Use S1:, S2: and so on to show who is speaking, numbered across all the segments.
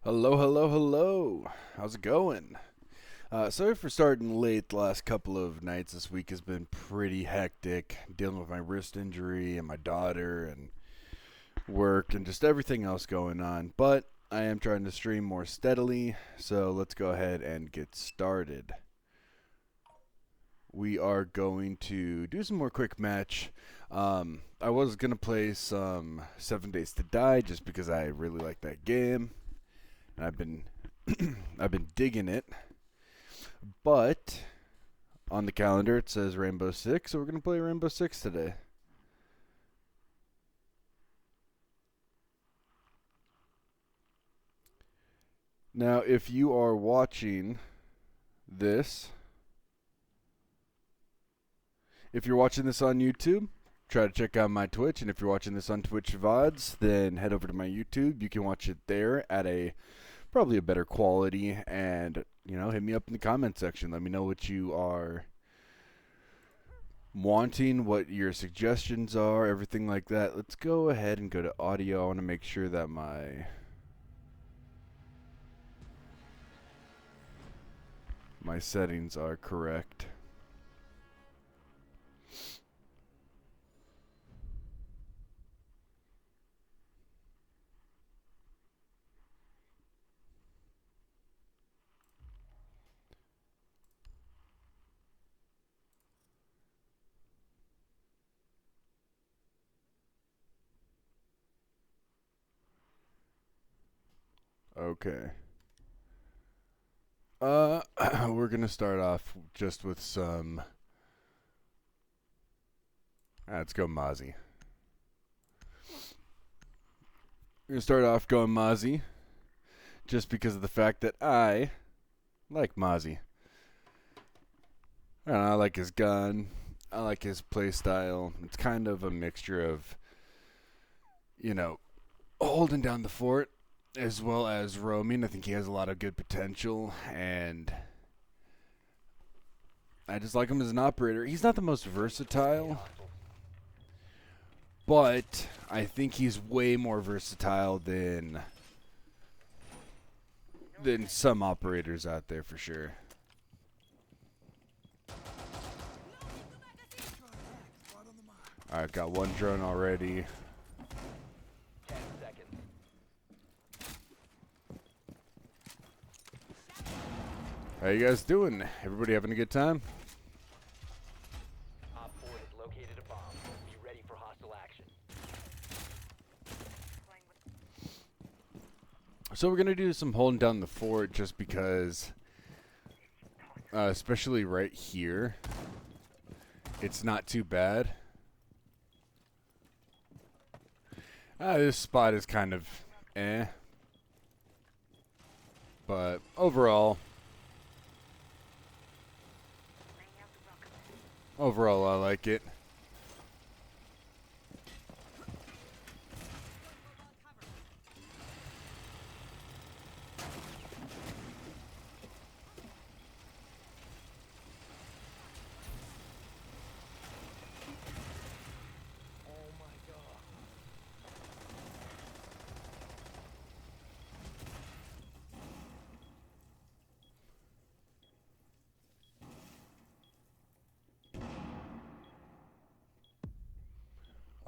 S1: Hello, hello, hello. How's it going? Sorry for starting late. The last couple of nights this week has been pretty hectic, dealing with my wrist injury and my daughter and work and just everything else going on. But I am trying to stream more steadily, so let's go ahead and get started. We are going to do some more quick match. I was going to play some 7 Days to Die just because I really like that game. And I've been I've been digging it. But on the calendar it says Rainbow Six, so we're gonna play Rainbow Six today. Now, if you are watching this, if you're watching this on YouTube, try to check out my Twitch. And if you're watching this on Twitch VODs, then head over to my YouTube. You can watch it there at probably a better quality. And, hit me up in the comment section. Let me know what you are wanting, what your suggestions are, everything like that. Let's go ahead and go to audio. I want to make sure that my settings are correct. Okay. We're gonna start off just with some. Let's go Mozzie. We're gonna start off going Mozzie, just because of the fact that I like Mozzie. I like his gun. I like his playstyle. It's kind of a mixture of, holding down the fort as well as roaming. I think he has a lot of good potential, and I just like him as an operator. He's not the most versatile, but I think he's way more versatile than some operators out there for sure. Alright, got one drone already.
S2: 10 seconds.
S1: How you guys doing? Everybody having a good time?
S2: Op 4 has located a bomb. Be ready for hostile action.
S1: So we're going to do some holding down the fort just because, especially right here, it's not too bad. This spot is kind of but overall I like it.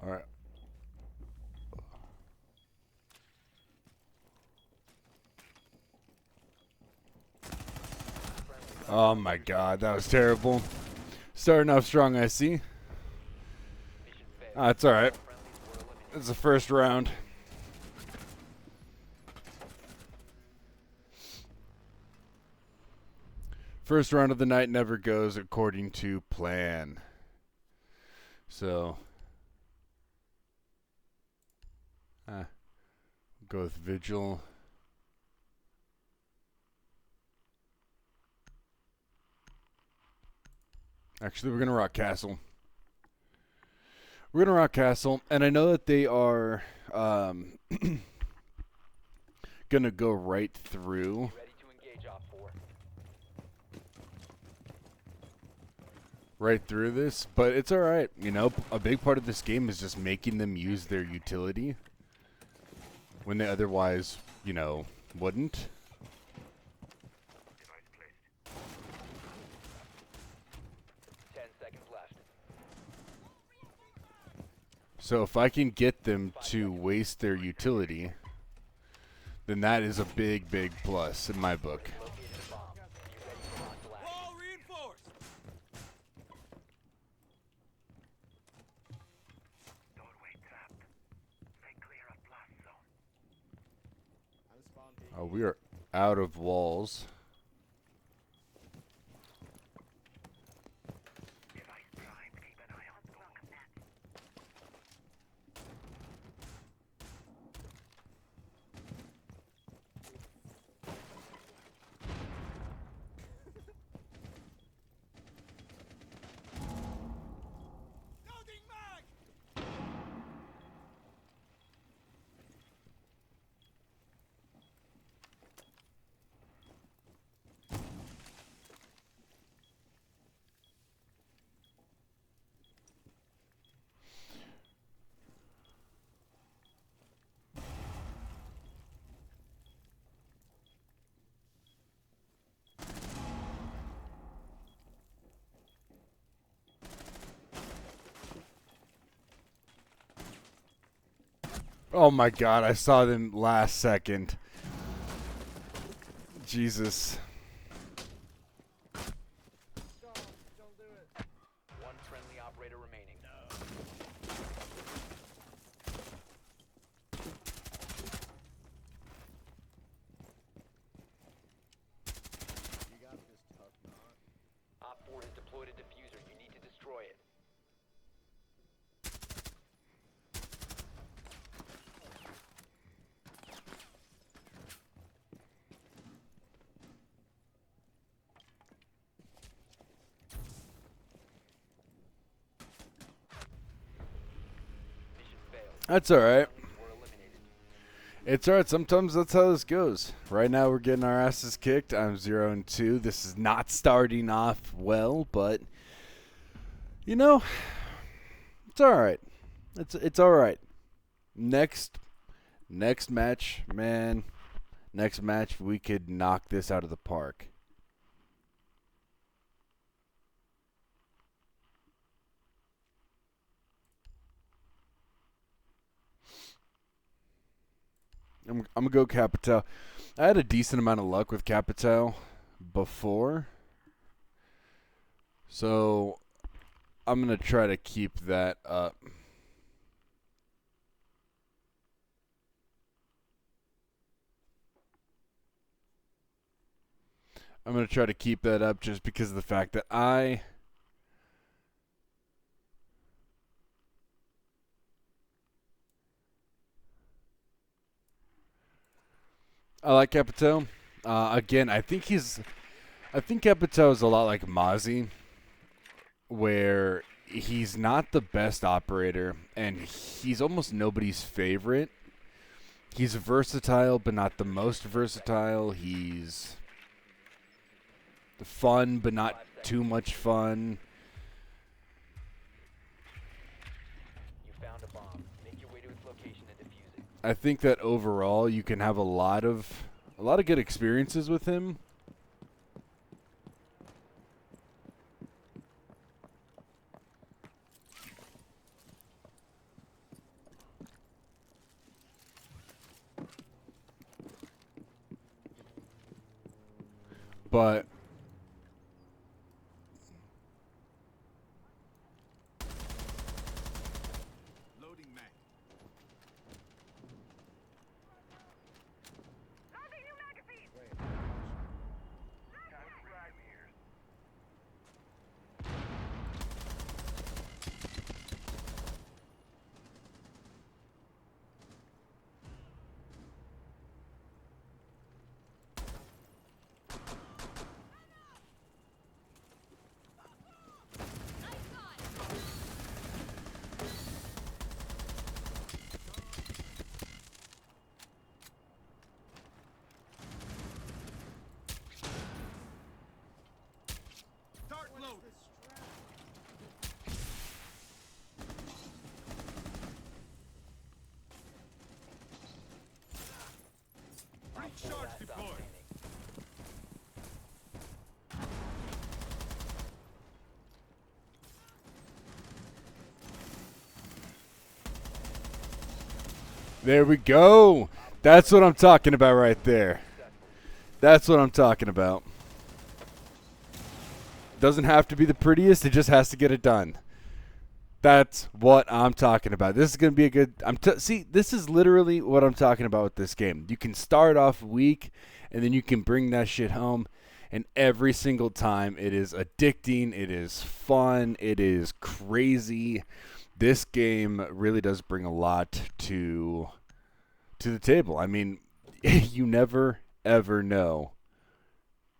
S1: All right. Oh my god, that was terrible. Starting off strong, I see. It's alright. It's the first round. First round of the night never goes according to plan. So, go with Vigil. Actually, we're going to rock Castle. We're going to rock Castle, and I know that they are going to go right through.
S2: Ready to engage Op 4.
S1: Right through this, but it's alright. A big part of this game is just making them use their utility when they otherwise, Wouldn't.
S2: 10 seconds left.
S1: So if I can get them to waste their utility, then that is a big, big plus in my book.
S2: Located a bomb. Be ready for hostile action.
S3: All reinforced.
S4: Doorway trapped. Stay clear of blast zone.
S1: Oh, we are out of walls.
S4: Device primed. Keep an eye on block net.
S3: Loading mag.
S1: Oh my god, I saw them last second. Jesus.
S2: One friendly operator remaining. Op 4 has deployed a diffuser. You need to destroy it. Mission failed.
S1: That's alright.
S2: Friendlies were eliminated.
S1: It's alright. Sometimes that's how this goes. Right now we're getting our asses kicked. I'm 0-2. This is not starting off well, but you know, it's alright. It's alright. Next match, man. Next match we could knock this out of the park. I'm gonna go Capital. I had a decent amount of luck with Capital before, so I'm gonna try to keep that up. I'm gonna try to keep that up just because of the fact that I like Capital. Again, I think Capital is a lot like Mozzie, where he's not the best operator, and he's almost nobody's favorite. He's versatile, but not the most versatile. He's fun, but not too much fun.
S2: You found a bomb. Make your way to its location and defuse it.
S1: I think that overall you can have a lot of good experiences with him. But
S3: Loading mag. Sharks
S2: Last stop
S3: deployed.
S2: standing.
S1: There we go. That's what I'm talking about right there. That's what I'm talking about. Doesn't have to be the prettiest. It just has to get it done. That's what I'm talking about. This is going to be a good... See, this is literally what I'm talking about with this game. You can start off weak, and then you can bring that shit home. And every single time, it is addicting. It is fun. It is crazy. This game really does bring a lot to the table. I mean, you never, ever know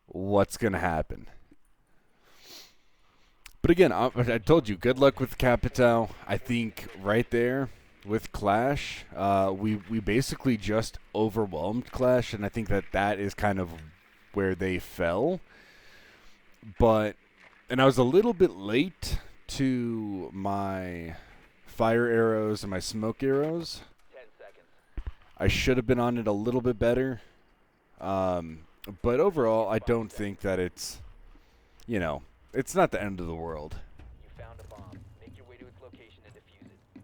S1: what's going to happen. But again, I told you, good luck with Capital. I think right there with Clash, we basically just overwhelmed Clash, and I think that is kind of where they fell. And I was a little bit late to my fire arrows and my smoke arrows.
S2: 10 seconds.
S1: I should have been on it a little bit better. But overall, I don't think that it's, it's not the end of the world.
S2: You found a bomb. Make your way to its location and defuse it.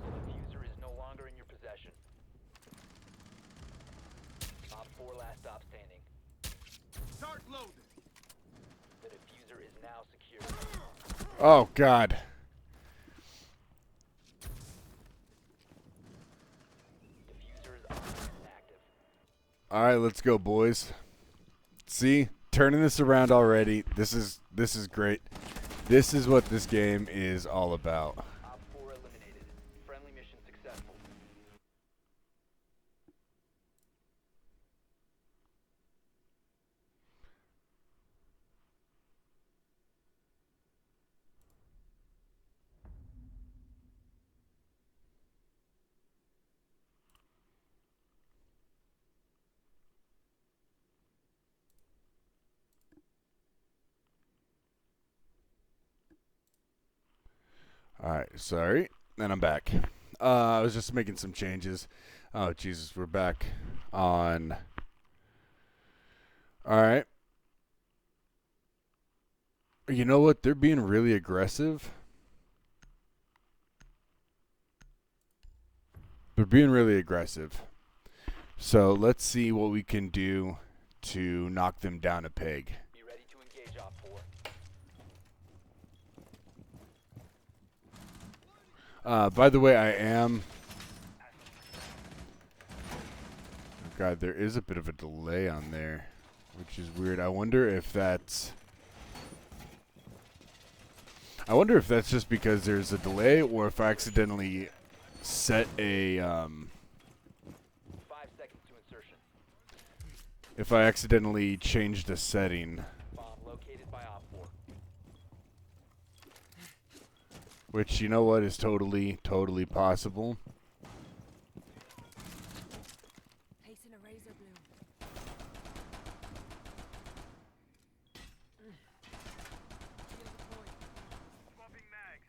S2: The diffuser is no longer in your possession. Op 4 last stop standing.
S3: Start loading.
S2: The diffuser is now secure.
S1: Oh, God.
S2: Diffuser is on and active.
S1: All right, let's go, boys. See? Turning this around already. This is great. This is what this game is all about.
S2: Op 4 eliminated. Friendly mission successful.
S1: All right, sorry. And I'm back. I was just making some changes. Oh, Jesus, we're back on. All right. You know what? They're being really aggressive. They're being really aggressive. So let's see what we can do to knock them down a peg.
S2: Be ready to engage Op 4.
S1: By the way, I am... God, there is a bit of a delay on there, which is weird. I wonder if that's just because there's a delay, or if I accidentally set a
S2: 5 seconds to insertion.
S1: if I accidentally changed a setting,
S2: Bomb located by Op 4.
S1: which, you know what, is totally possible.
S5: Placing a razor bloom.
S4: Swapping mags.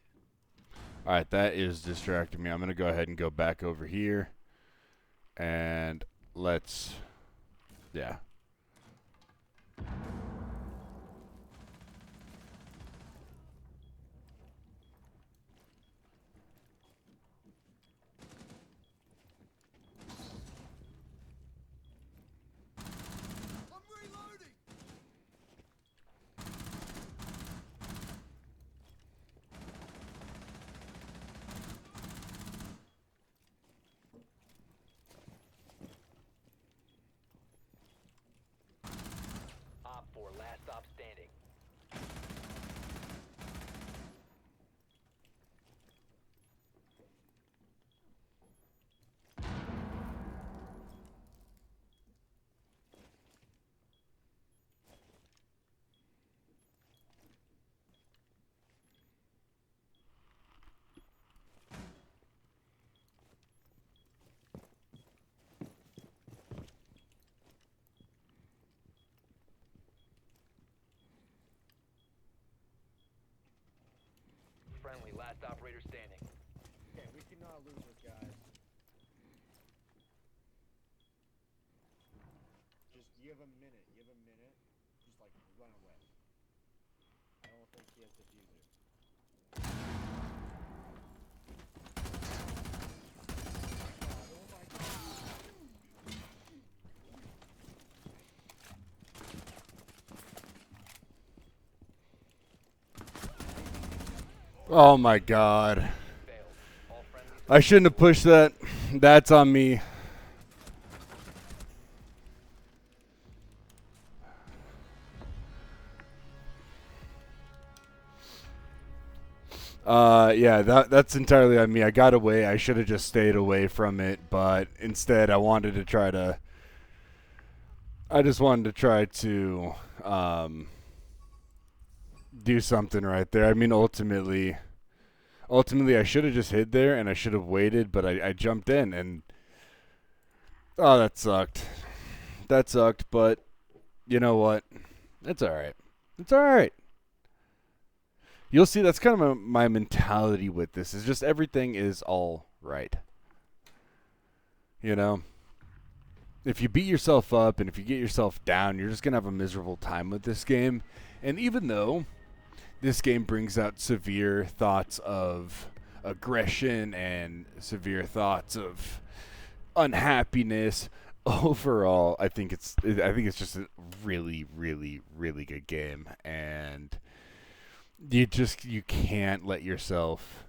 S1: All right, that is distracting me. I'm going to go ahead and go back over here, and let's, yeah.
S3: I'm reloading.
S2: Friendly, last operator standing.
S6: Okay, we cannot lose this, guys. Just, you have a minute. Just, like, run away. I don't think he has diffuser.
S1: Oh my god.
S2: Failed. All friendlies
S1: I shouldn't have pushed that. That's on me. Yeah, that's entirely on me. I got away. I should have just stayed away from it, but instead I just wanted to try to do something right there. I mean, ultimately I should have just hid there and I should have waited, but I jumped in and oh, that sucked. That sucked, but you know what? It's all right. It's all right. You'll see that's kind of my mentality with this. Is just everything is all right. You know? If you beat yourself up and if you get yourself down, you're just going to have a miserable time with this game. And even though this game brings out severe thoughts of aggression and severe thoughts of unhappiness, overall, I think it's just a really, really, really good game. And you can't let yourself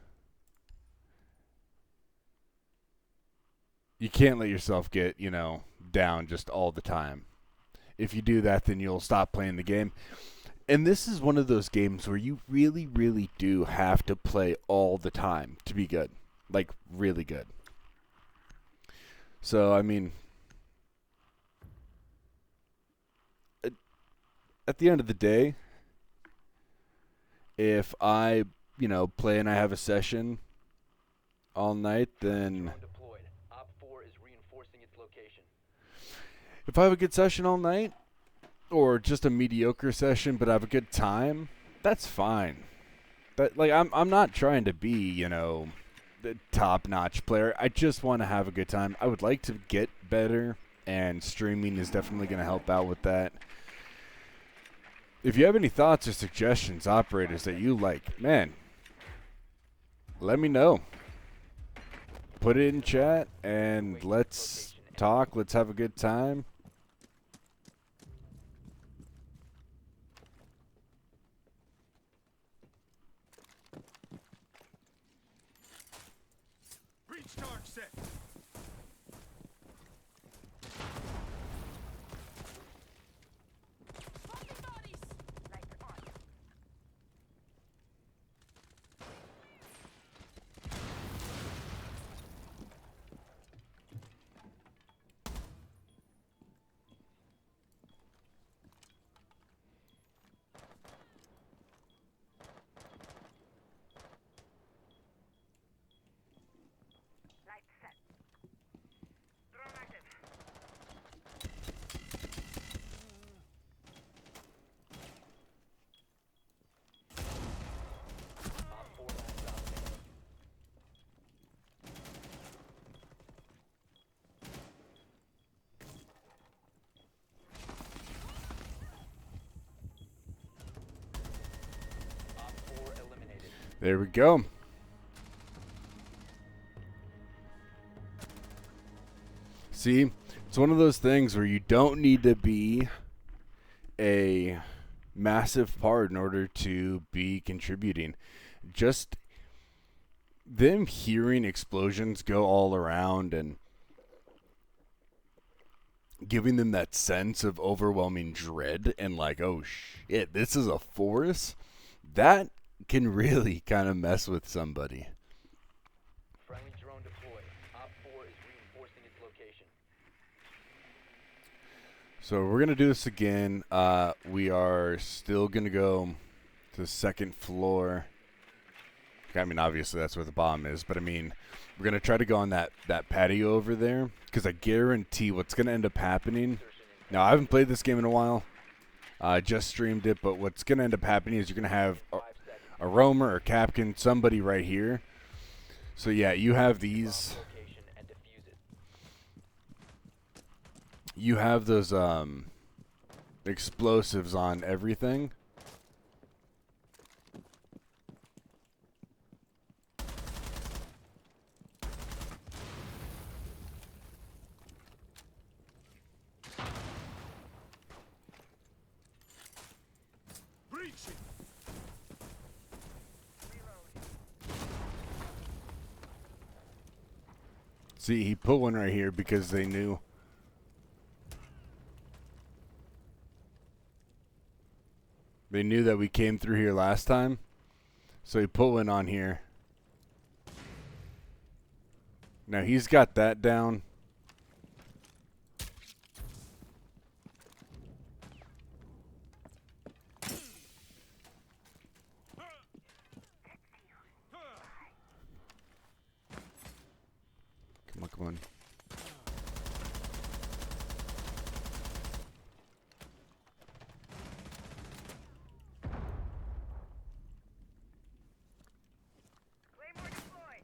S1: get, down just all the time. If you do that, then you'll stop playing the game. And this is one of those games where you really, really do have to play all the time to be good. Like, really good. So, I mean, at the end of the day, if I, play and I have a session all night, then
S2: drone deployed. Op 4 is reinforcing its location.
S1: if I have a good session all night, or just a mediocre session but I have a good time, that's fine. But I'm not trying to be, the top-notch player. I just want to have a good time. I would like to get better, and streaming is definitely going to help out with that. If you have any thoughts or suggestions, operators, that you like, man, let me know. Put it in chat, and let's talk. Let's have a good time.
S3: Breach charge set.
S4: Light set. Drone active.
S2: Op 4 last operator. Op 4 eliminated.
S1: There we go. See, it's one of those things where you don't need to be a massive part in order to be contributing. Just them hearing explosions go all around and giving them that sense of overwhelming dread and like, oh shit, this is a forest, that can really kind of mess with somebody.
S2: Friendly drone deployed. Op 4 is reinforcing its location.
S1: So we're going to do this again. We are still going to go to the second floor. I mean, obviously that's where the bomb is, but I mean, we're going to try to go on that patio over there, because I guarantee what's going to end up happening. Now, I haven't played this game in a while. I just streamed it, but what's going to end up happening is you're going to have a roamer or capkin, somebody right here. So yeah, you have
S2: Bomb's
S1: these.
S2: location and defuse it.
S1: You have those explosives on everything.
S3: Breaching.
S1: See, he put one right here because they knew. They knew that we came through here last time. So he put one on here. Now he's got that down. Come on, come on.
S4: Claymore deployed.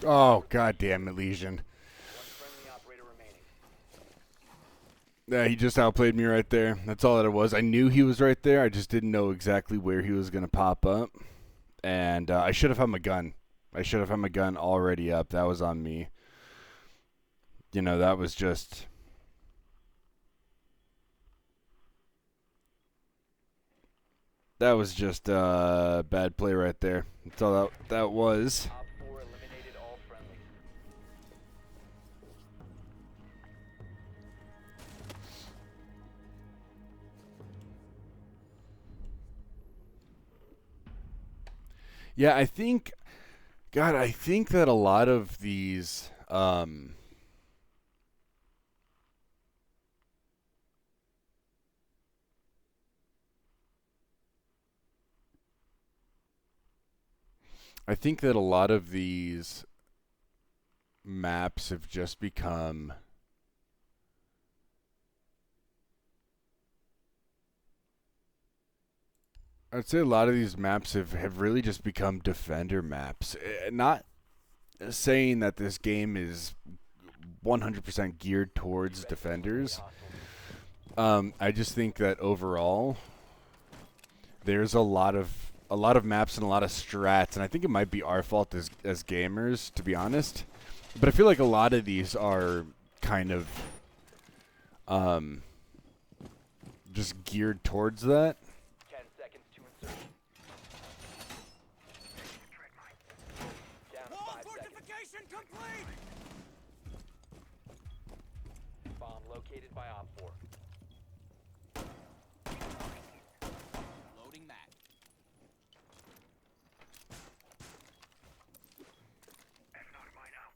S1: Oh, god damn it, Legion.
S2: One friendly operator remaining.
S1: Yeah, he just outplayed me right there. That's all that it was. I knew he was right there. I just didn't know exactly where he was going to pop up. And I should have had my gun. I should have had my gun already up. That was on me. You know, that was just... That was just bad play right there. That's all that was.
S2: Op 4 eliminated all friendlies.
S1: Yeah, I think... God, I think that a lot of these... I think that a lot of these maps have just become... I'd say a lot of these maps have really just become defender maps. Not saying that this game is 100% geared towards defenders. I just think that overall there's a lot of maps and a lot of strats, and I think it might be our fault as gamers, to be honest. But I feel like a lot of these are kind of just geared towards that.
S2: 10 seconds to insertion. Down to
S3: Wall
S2: 5 seconds.
S3: fortification complete.
S2: Bomb located by Op 4.
S3: Loading mag.
S4: Have not mine out.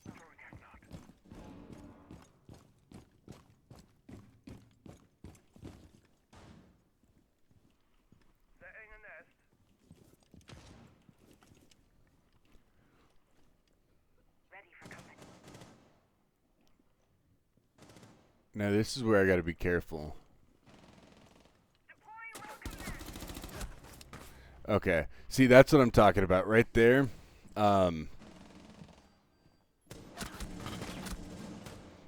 S4: Throwing that knot. Setting a nest. Ready for company.
S1: Now this is where I got to be careful.
S4: Deploying welcome nest.
S1: Okay. See, that's what I'm talking about right there. I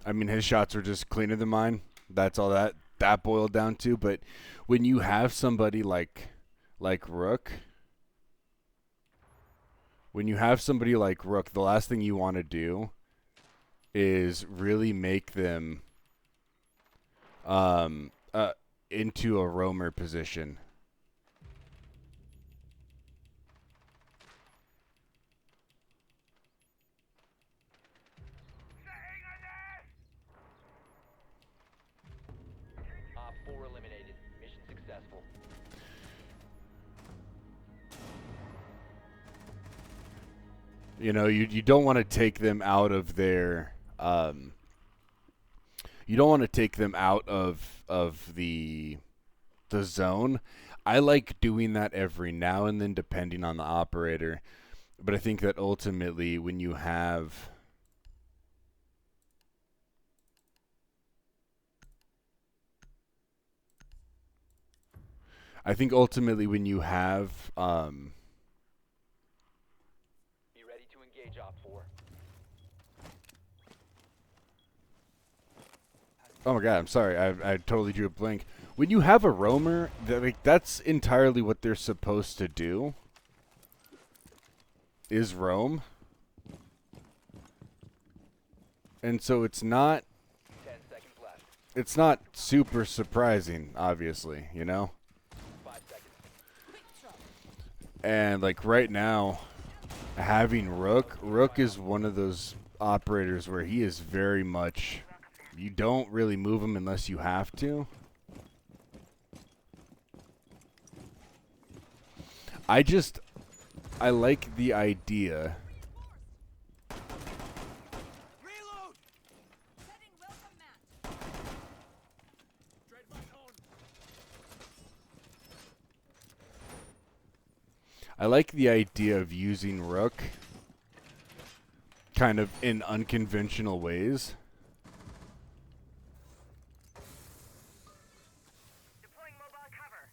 S1: mean, his shots were just cleaner than mine. That's all that boiled down to. But when you have somebody like Rook, the last thing you want to do is really make them into a roamer position.
S4: Setting a
S1: You know, you don't want to take them out of their you don't want to take them out of the zone. I like doing that every now and then depending on the operator, but I think that ultimately when you have I think ultimately when you have
S2: Be ready to engage Op 4.
S1: oh my god, I'm sorry. I totally drew a blank. When you have a roamer, that's entirely what they're supposed to do. Is roam. And so it's not
S2: 10 seconds left.
S1: it's not super surprising, obviously, you know?
S2: 5 seconds.
S1: And like right now, having Rook is one of those operators where he is very much, you don't really move him unless you have to. I like the idea.
S3: Reload!
S5: Setting welcome mat.
S3: Tread my own.
S1: I like the idea of using Rook kind of in unconventional ways.
S4: Deploying mobile cover.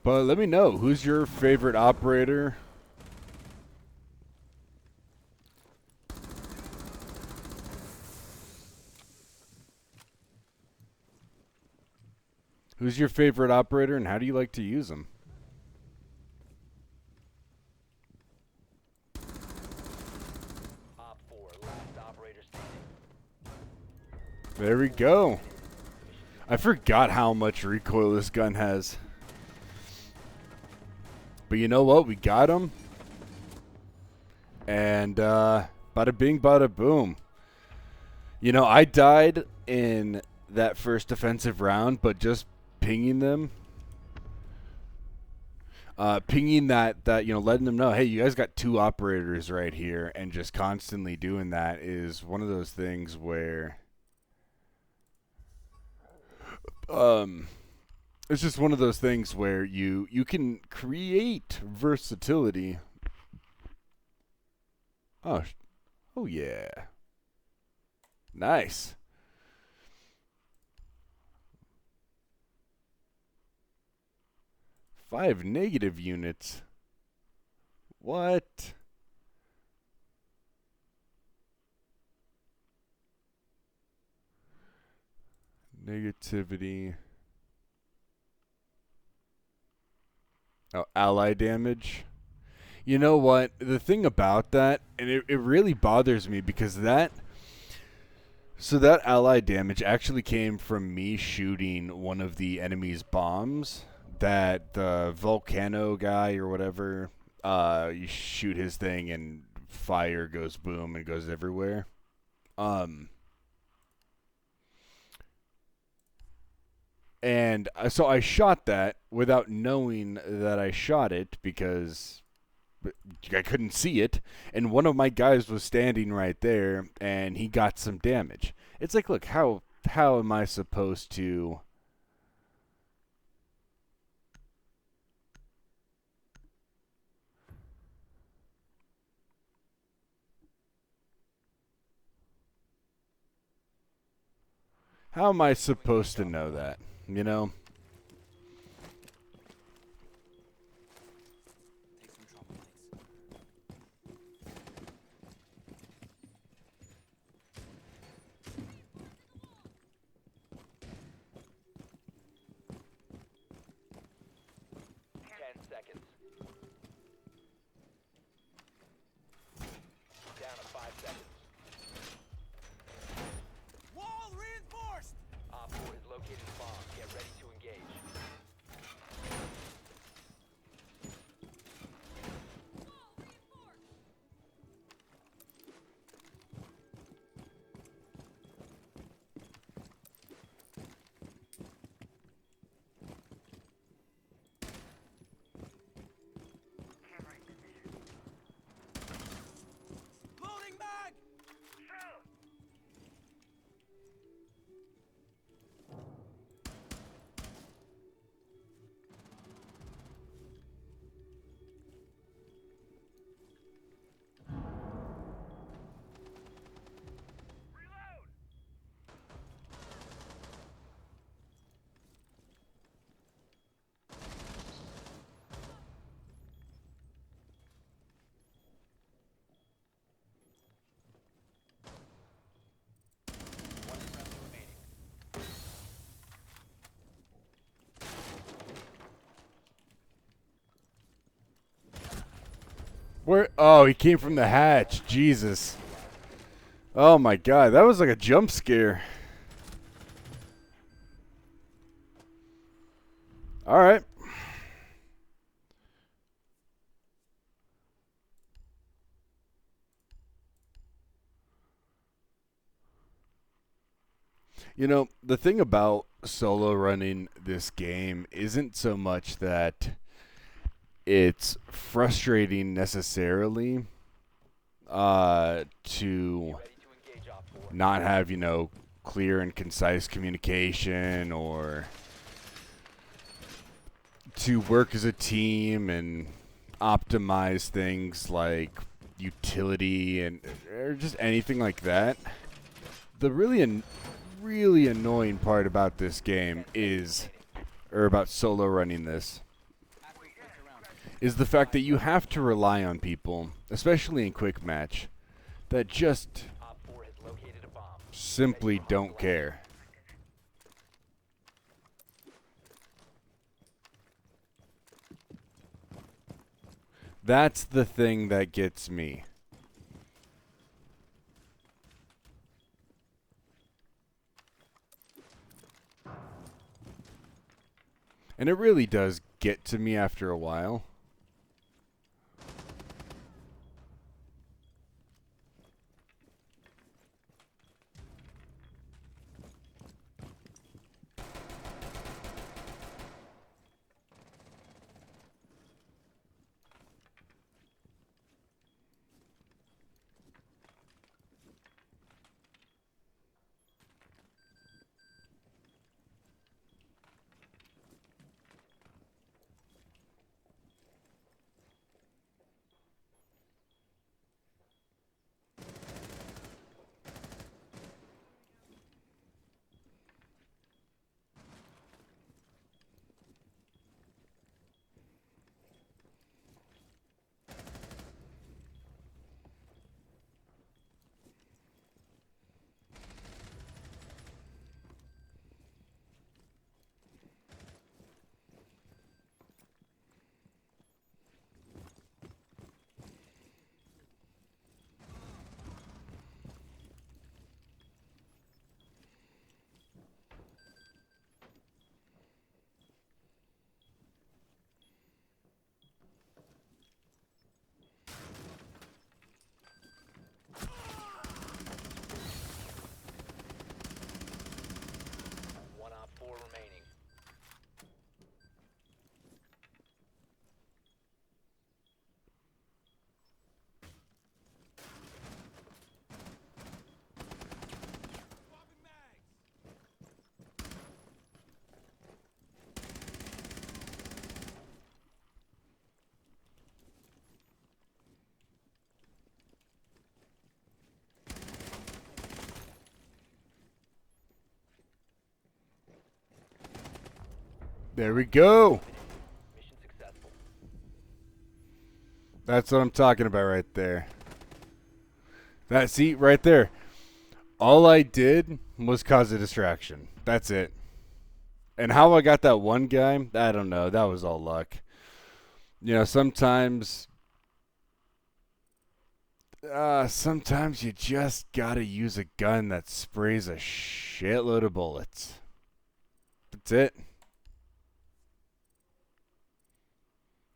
S1: But let me know, who's your favorite operator? Who's your favorite operator and how do you like to use them?
S2: Op 4, last operator standing.
S1: There we go. I forgot how much recoil this gun has. But you know what? We got him. And bada bing, bada boom. You know, I died in that first offensive round, but just pinging them. Pinging that, you know, letting them know, hey, you guys got two operators right here, and just constantly doing that is one of those things where it's just one of those things where you can create versatility. Oh, oh yeah. Nice. Five negative units. What? Negativity. Oh, ally damage. You know what? The thing about that, and it really bothers me because that ally damage actually came from me shooting one of the enemy's bombs. That the volcano guy or whatever, you shoot his thing and fire goes boom and goes everywhere. And so I shot that without knowing that I shot it because I couldn't see it, and one of my guys was standing right there, and he got some damage. It's like, look, how am I supposed to? How am I supposed to know that? You know?
S6: Take some trouble, thanks.
S2: 10 seconds. Down to 5 seconds.
S3: Wall reinforced!
S2: Op 4 has located the bomb. Get ready to engage.
S1: Where? Oh, he came from the hatch. Jesus. Oh my god, that was like a jump scare. All right. You know, the thing about solo running this game isn't so much that it's frustrating necessarily to
S2: Ready to engage Op 4.
S1: not have, clear and concise communication or to work as a team and optimize things like utility and or just anything like that. The really annoying part about this game or about solo running this, is the fact that you have to rely on people, especially in quick match, that just
S2: Op 4 has located a bomb.
S1: simply don't care. That's the thing that gets me. And it really does get to me after a while.
S2: One Op 4 remaining.
S3: Swapping mags.
S1: There we go.
S2: Mission successful.
S1: That's what I'm talking about right there. That seat right there. All I did was cause a distraction. That's it. And how I got that one guy, I don't know. That was all luck. Sometimes you just gotta use a gun that sprays a shitload of bullets. That's it.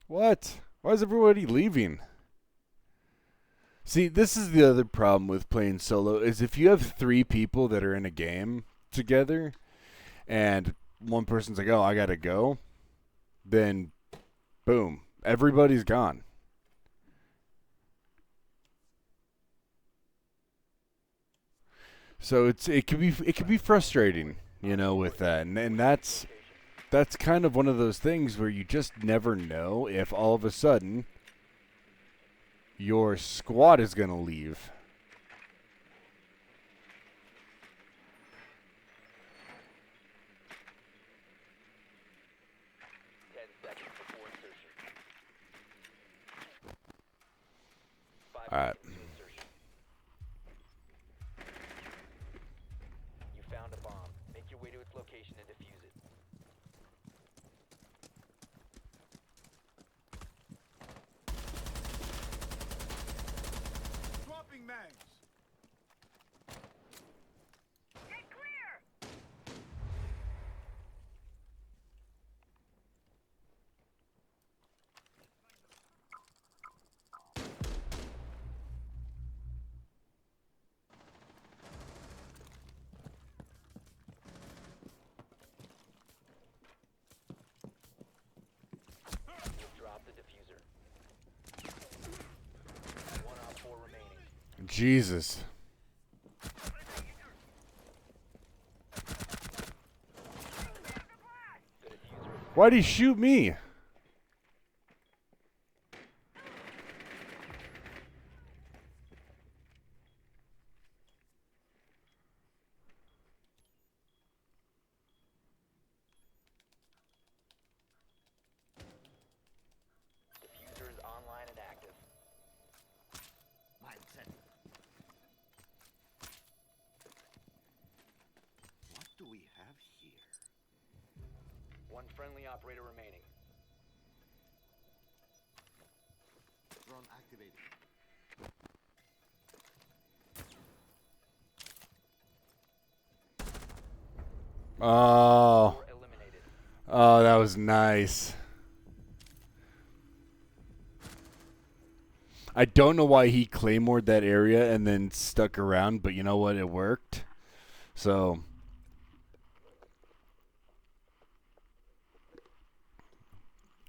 S1: What? Why is everybody leaving? See, this is the other problem with playing solo, is if you have 3 people that are in a game together, and one person's like, oh, I gotta go, then boom, everybody's gone. So it could be frustrating, with that, and that's kind of one of those things where you just never know if all of a sudden your squad is gonna leave.
S2: 10 seconds before insertion. 5
S1: All right.
S2: seconds to insertion. You found a bomb. Make your way to its location and defuse it. 4 remaining.
S1: Jesus.
S2: The diffuser is
S1: Why'd he shoot me?
S2: diffuser is online and active.
S4: Mindset. What do we have here?
S2: 1 friendly operator remaining.
S4: Drone activated.
S1: Oh.
S2: 4 eliminated.
S1: Oh, that was nice. I don't know why he claymored that area and then stuck around, but you know what? It worked. So,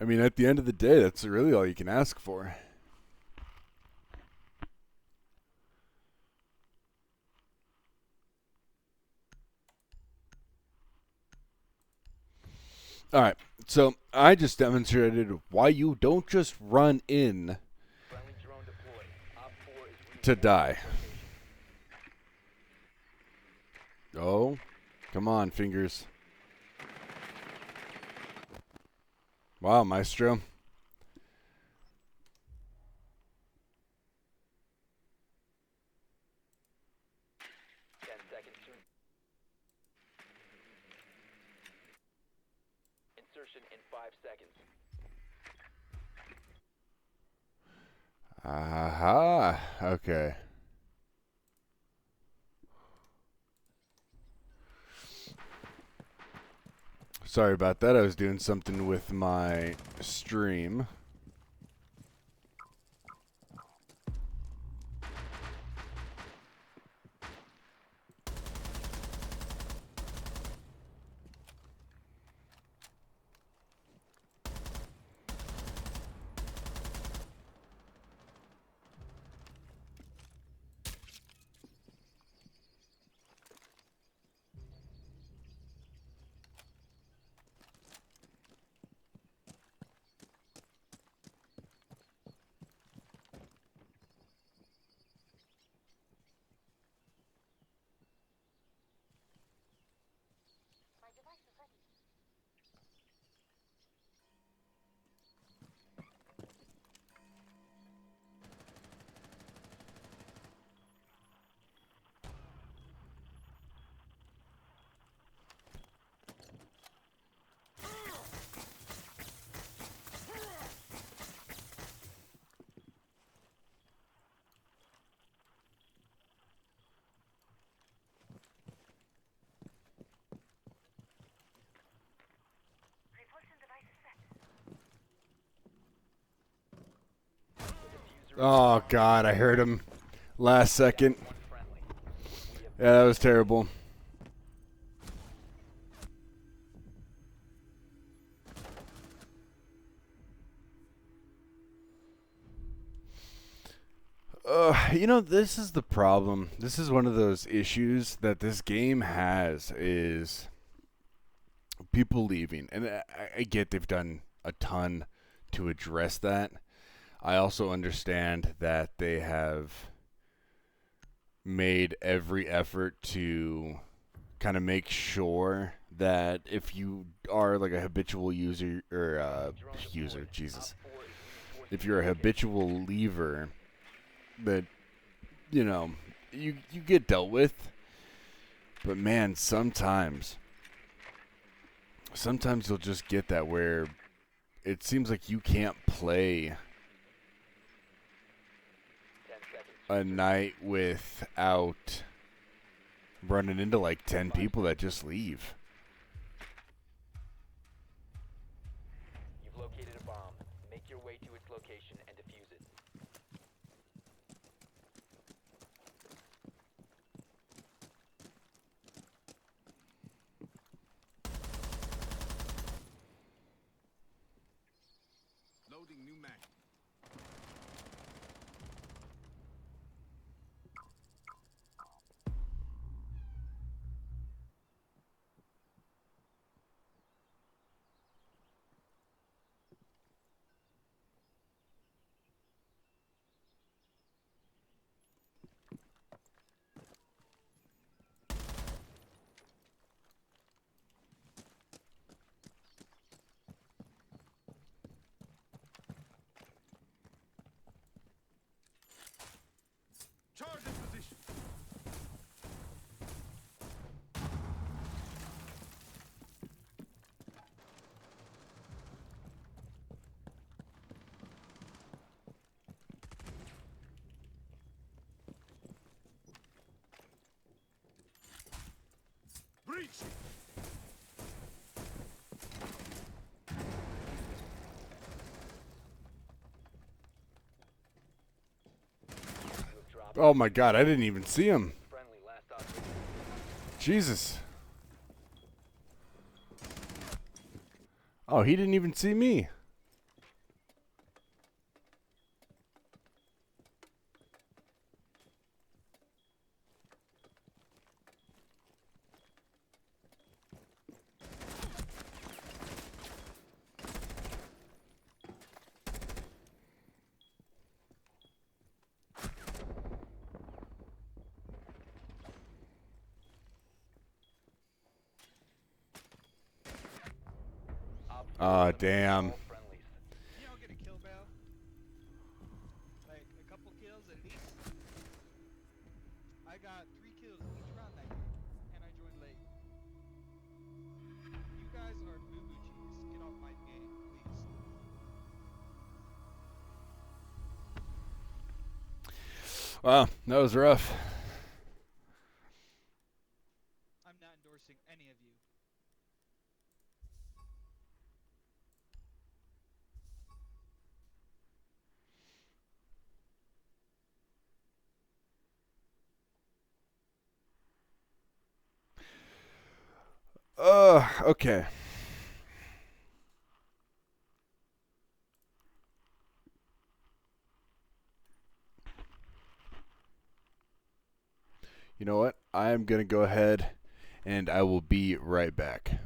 S1: I mean, at the end of the day, that's really all you can ask for. All right. So, I just demonstrated why you don't just run in
S2: Friendly drone deployed. Op 4 is
S1: to
S2: redeploying
S1: die.
S2: location.
S1: Oh, come on, fingers. Wow, Maestro.
S2: 10 seconds to insertion in 5 seconds.
S1: Aha. Okay. Sorry about that. I was doing something with my stream. Oh, God, I heard him last second.
S2: One friendly. We have
S1: Yeah, that was terrible. You know, this is the problem. This is one of those issues that this game has is people leaving. And I get they've done a ton to address that. I also understand that they have made every effort to kind of make sure that if you are like a habitual user or Jesus,
S2: Op 4 is reinforcing
S1: if you're a habitual leaver, that you know you get dealt with. But man, sometimes you'll just get that where it seems like you can't play
S2: 10 seconds.
S1: a night without running into like 10 people that just leave.
S2: You've located a bomb. Make your way to its location and defuse it.
S3: Loading new mag. Breach!
S2: You have dropped
S1: Oh my god, I didn't even see him.
S2: friendly last operator.
S1: Jesus. Oh, he didn't even see me.
S2: Op 4
S1: Ah,
S2: eliminated
S1: damn.
S2: all friendlies.
S6: You don't get a kill, Bell. Like a couple kills at least. I got 3 kills each round that game, and I joined late. You guys are boo-boo cheese. Get off my game, please.
S1: Wow, that was rough.
S6: I'm not endorsing any of you.
S1: Okay. You know what? I am going to go ahead and I will be right back.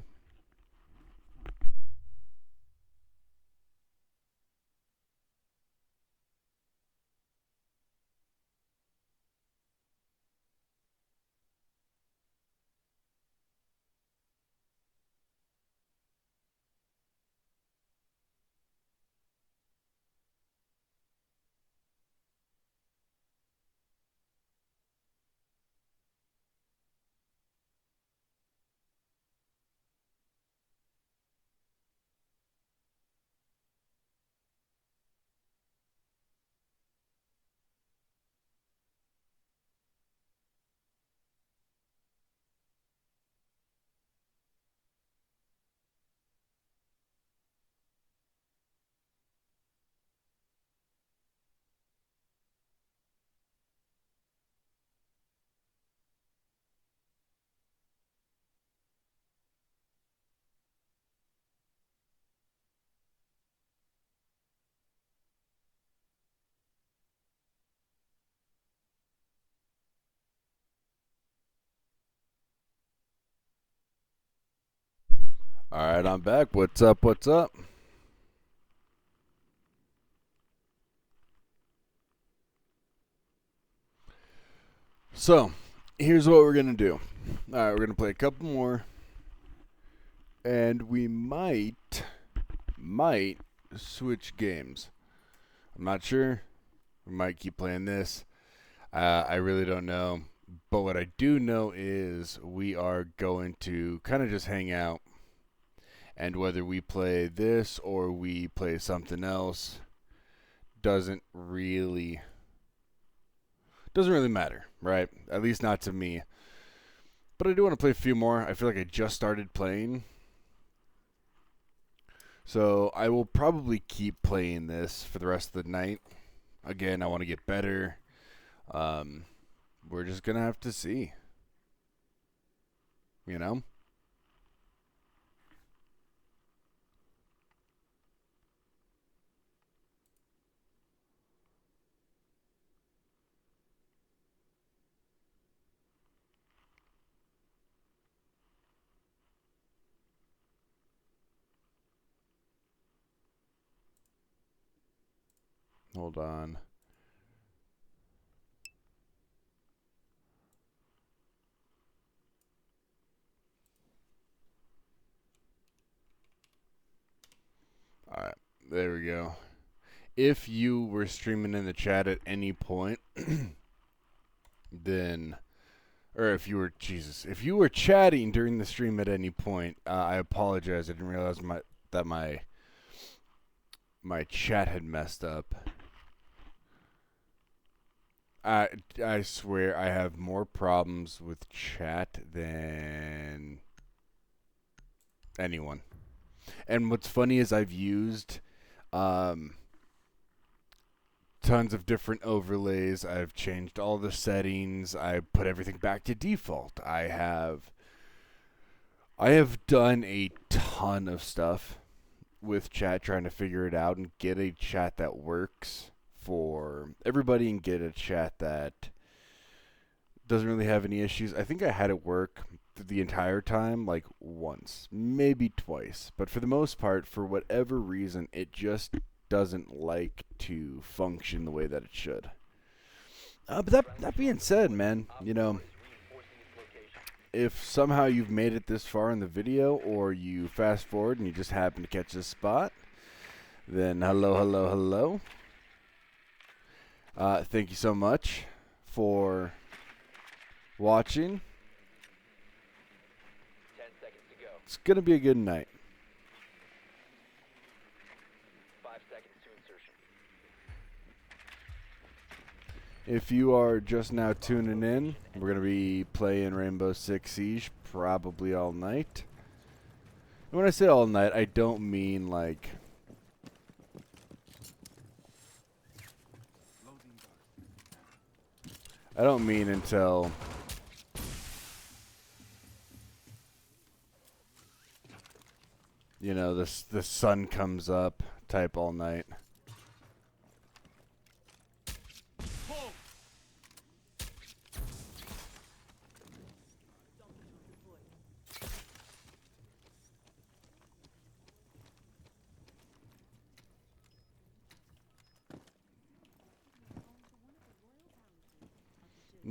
S1: All right, I'm back. What's up? What's up? So, here's what we're going to do. All right, we're going to play a couple more. And we might switch games. I'm not sure. We might keep playing this. I really don't know. But what I do know is we are going to kind of just hang out. And whether we play this or we play something else doesn't really matter, right? At least not to me. But I do want to play a few more. I feel like I just started playing. So I will probably keep playing this for the rest of the night. Again, I want to get better. We're just going to have to see. You know? Hold on. All right. There we go. If you were streaming in the chat at any point, then, or if you were chatting during the stream at any point, I apologize. I didn't realize that my chat had messed up. I swear I have more problems with chat than anyone. And what's funny is I've used um, tons of different overlays. I've changed all the settings. I put everything back to default. I have done a ton of stuff with chat trying to figure it out and get a chat that works for everybody and get a chat that doesn't really have any issues. I think I had it work the entire time like once, maybe twice, but for the most part, for whatever reason, it just doesn't like to function the way that it should. But that being said, man, you know, if somehow you've made it this far in the video or you fast forward and you just happen to catch this spot, then hello. Thank you so much for watching.
S2: 10 seconds to go.
S1: It's going to be a good night.
S2: 5 seconds to insertion.
S1: If you are just now tuning in, we're going to be playing Rainbow Six Siege probably all night. And when I say all night, I don't mean like I don't mean until you know the sun comes up type all night.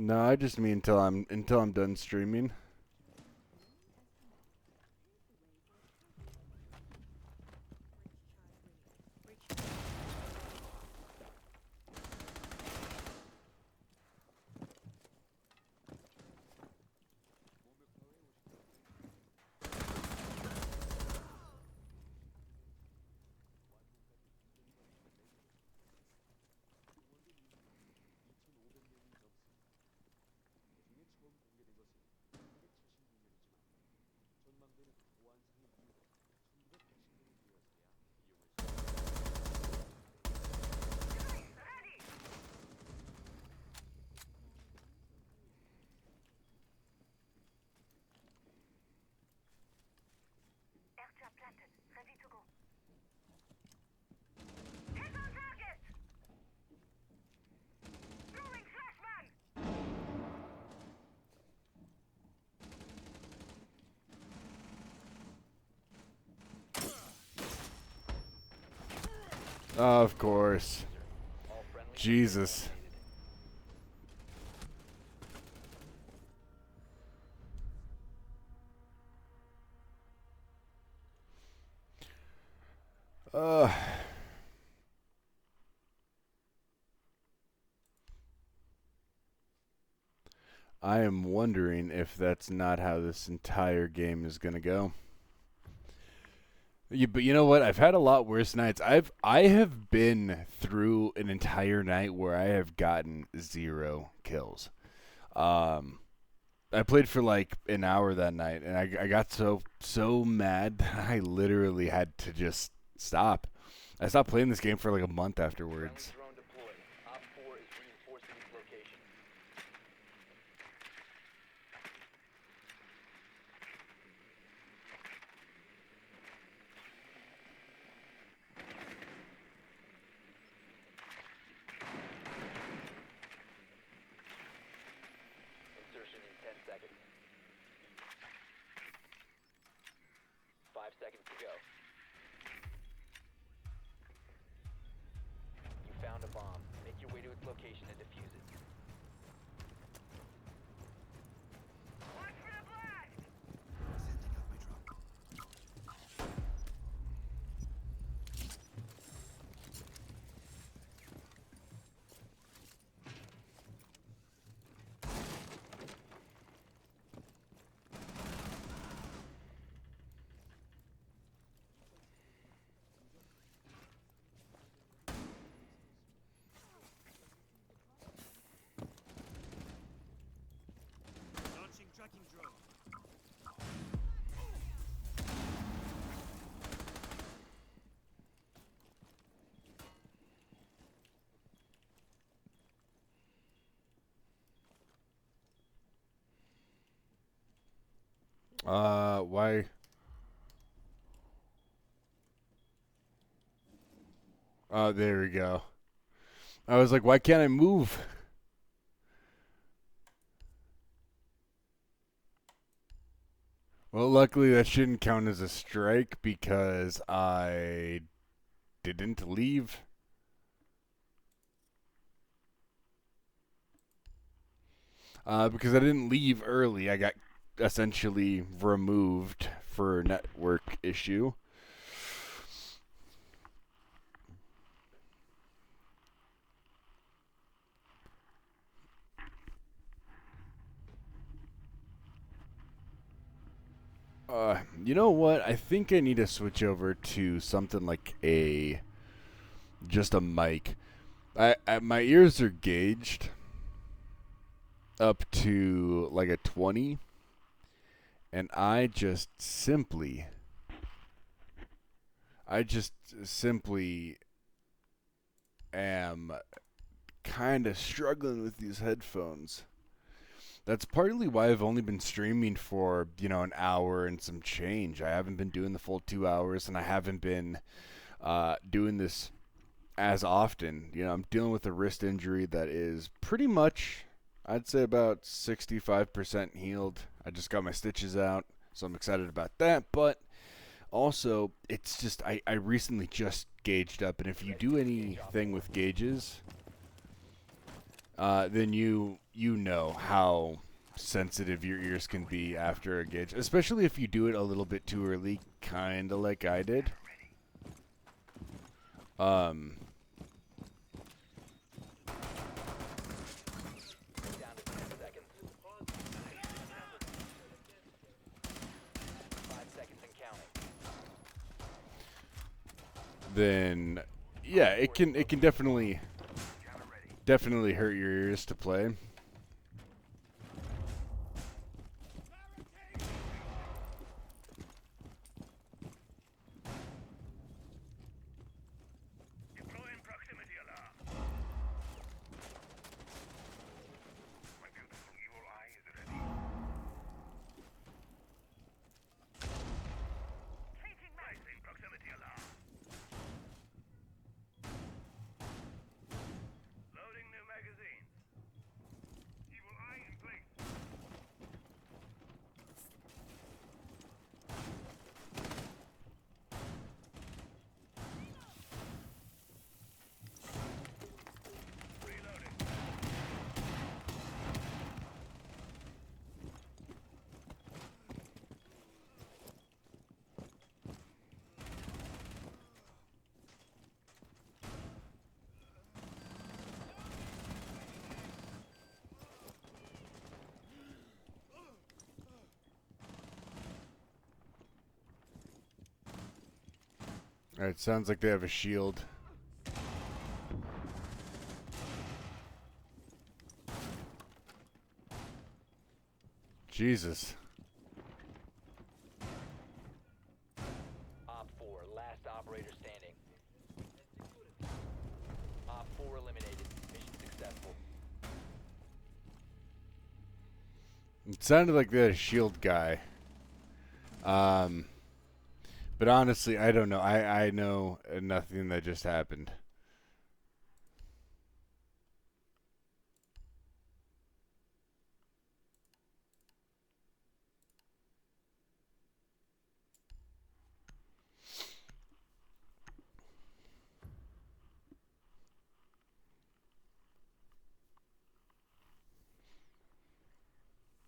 S1: No, I just mean until I'm done streaming.
S4: Airtrap planted. Ready to go. Hit on target! Throwing flashbang!
S1: Of course.
S2: All friendly
S1: Jesus. I am wondering if that's not how this entire game is gonna go. But you know what? I've had a lot worse nights. I have been through an entire night where I have gotten 0 kills. I played for like an hour that night, and I got so mad that I literally had to just stop. I stopped playing this game for like a month afterwards.
S2: drone deployed. Op 4 is reinforcing its location. Insertion in 10 seconds. 5 seconds to go. You found a bomb. Make your way to its location and defuse it.
S4: Watch for the blast!
S1: Why? Oh, there we go. I was like, why can't I move? Well, luckily that shouldn't count as a strike because I didn't leave. Because I didn't leave early. I got essentially removed for a network issue. You know what? I think I need to switch over to something like just a mic. My ears are gauged up to like a 20, and I just simply am kind of struggling with these headphones. That's partly why I've only been streaming for, an hour and some change. I haven't been doing the full 2 hours, and I haven't been doing this as often. I'm dealing with a wrist injury that is pretty much, I'd say about 65% healed. I just got my stitches out, so I'm excited about that. But also, it's just, I recently just gauged up, and if you do anything with gauges, then you know how sensitive your ears can be after a gauge, especially if you do it a little bit too early, kind of like I did.
S2: Down to 10 seconds. 5 seconds and counting.
S1: Then yeah, it can definitely hurt your ears to play.
S4: Deploying proximity alarm. My beautiful evil eye is ready. Changing rising proximity alarm. Loading new magazines. Evil eye in place. Reloading.
S1: All right, sounds like they have a shield. Jesus.
S2: Op 4, last operator standing. Op 4 eliminated. Mission successful.
S1: It sounded like they had a shield guy. But honestly, I don't know. I know nothing that just happened.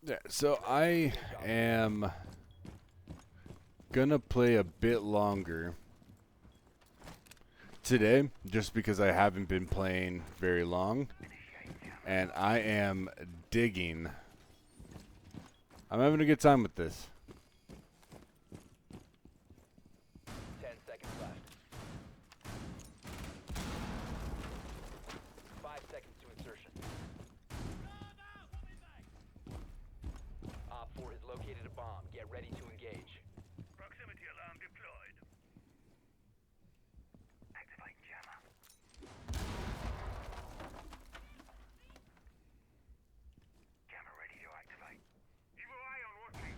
S1: Yeah, so I am gonna play a bit longer today, just because I haven't been playing very long, and I am digging. I'm having a good time with this.
S2: 10 seconds left. 5 seconds to insertion. Op 4 has located a bomb. Get ready to engage.
S4: Proximity alarm deployed. Activate jammer. Jammer ready to activate. Evil eye on working.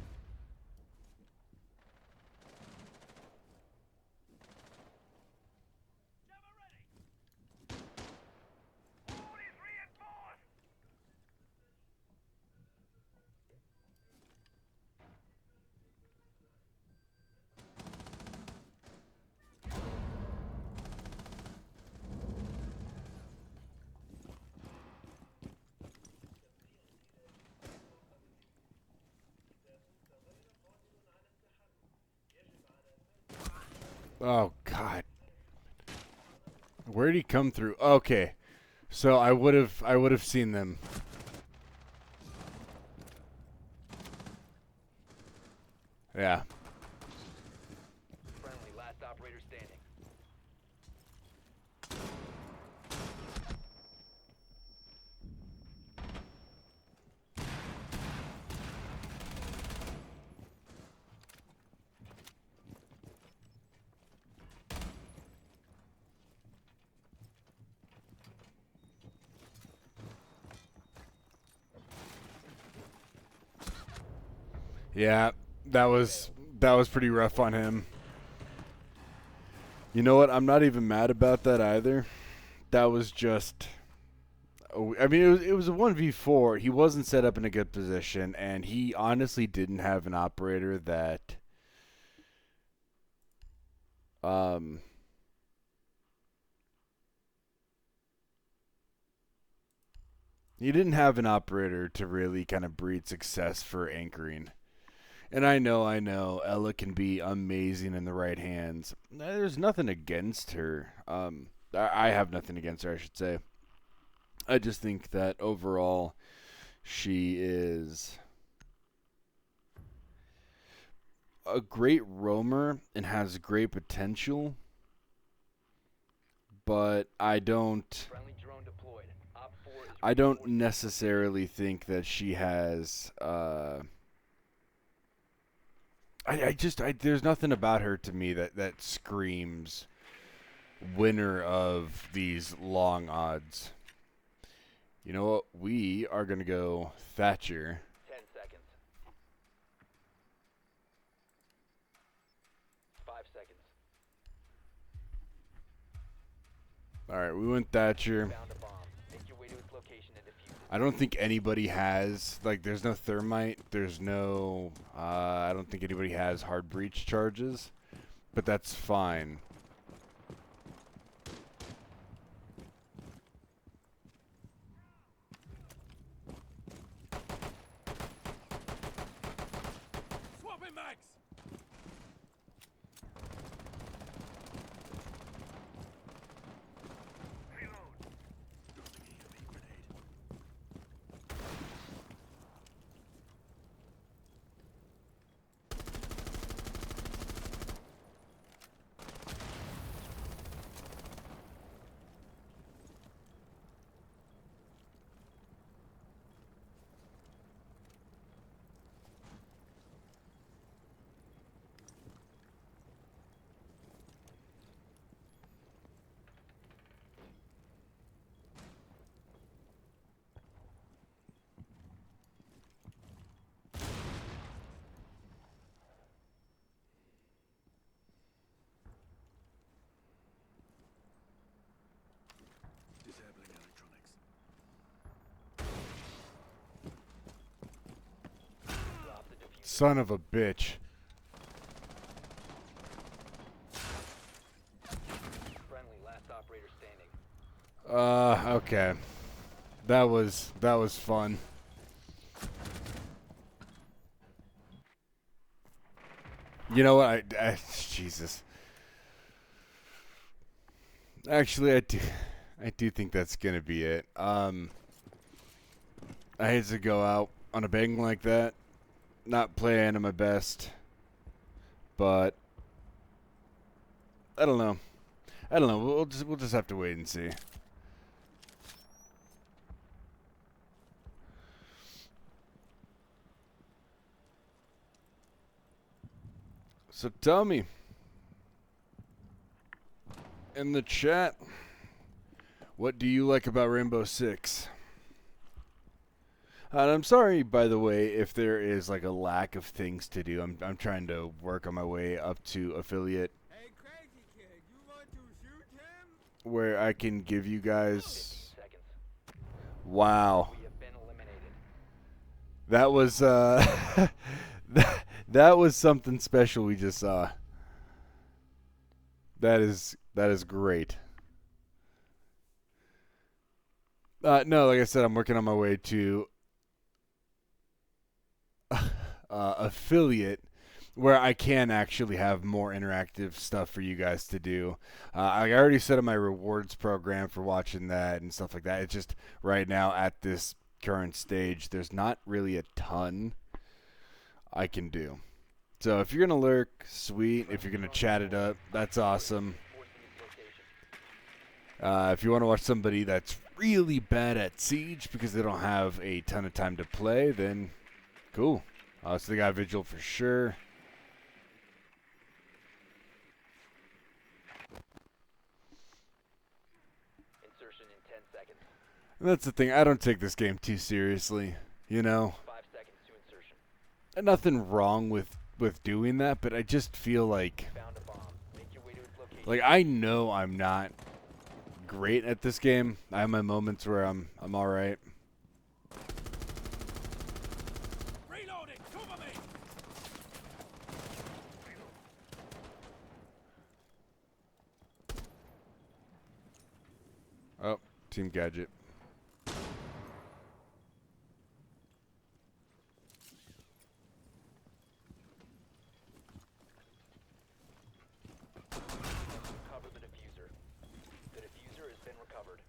S1: Oh God. Where did he come through? Okay. So I would have seen them. Yeah.
S2: Friendly, last operator standing.
S1: Yeah. That was pretty rough on him. You know what? I'm not even mad about that either. That was just. I mean, it was a 1v4. He wasn't set up in a good position, and he honestly didn't have an operator that. He didn't have an operator to really kind of breed success for anchoring. And I know, Ella can be amazing in the right hands. There's nothing against her. I have nothing against her, I should say. I just think that overall, she is a great roamer and has great potential. But I don't
S2: Friendly drone deployed. Op 4 is
S1: I don't
S2: reinforcing.
S1: necessarily think that she has. There's nothing about her to me that screams winner of these long odds. You know what? We are gonna go Thatcher.
S2: 10 seconds. 5 seconds.
S1: All right, we went Thatcher.
S2: Found a bomb. Make your way to its location and defuse it.
S1: I don't think anybody has there's no thermite. There's no. I don't think anybody has hard breach charges, but that's fine.
S3: Swapping mags!
S4: Reload.
S3: Disabling electronics.
S2: Drop the diffuser.
S1: Son of a bitch.
S2: Friendly, last operator standing.
S1: Okay. That was fun. You know what? Jesus. Actually, I do think that's gonna be it. I hate to go out on a bang like that. Not playing at my best, but I don't know. We'll just have to wait and see. So tell me in the chat, what do you like about Rainbow Six? And I'm sorry, by the way, if there is like a lack of things to do. I'm trying to work on my way up to affiliate
S3: Hey, crazy kid, you want to shoot him?
S1: where I can give you
S2: 15
S1: guys.
S2: seconds.
S1: Wow,
S2: We have been eliminated.
S1: that was that was something special we just saw. That is great. No, like I said, I'm working on my way to affiliate, where I can actually have more interactive stuff for you guys to do. I already set up my rewards program for watching that and stuff like that. It's just right now at this current stage, there's not really a ton I can do. So if you're going to lurk, sweet. If you're going to chat it up, that's awesome. If you want to watch somebody that's really bad at Siege because they don't have a ton of time to play, then cool. So they got Vigil for sure.
S2: Insertion in 10 seconds.
S1: And that's the thing. I don't take this game too seriously. You know,
S2: 5 seconds to insertion.
S1: and nothing wrong with doing that, but I just feel like
S2: Found a bomb. Make your way to its location.
S1: I know I'm not great at this game. I have my moments where I'm all right.
S3: Reloading! Cover me!
S1: Oh, Team Gadget.
S2: Recover the diffuser. The diffuser has been recovered.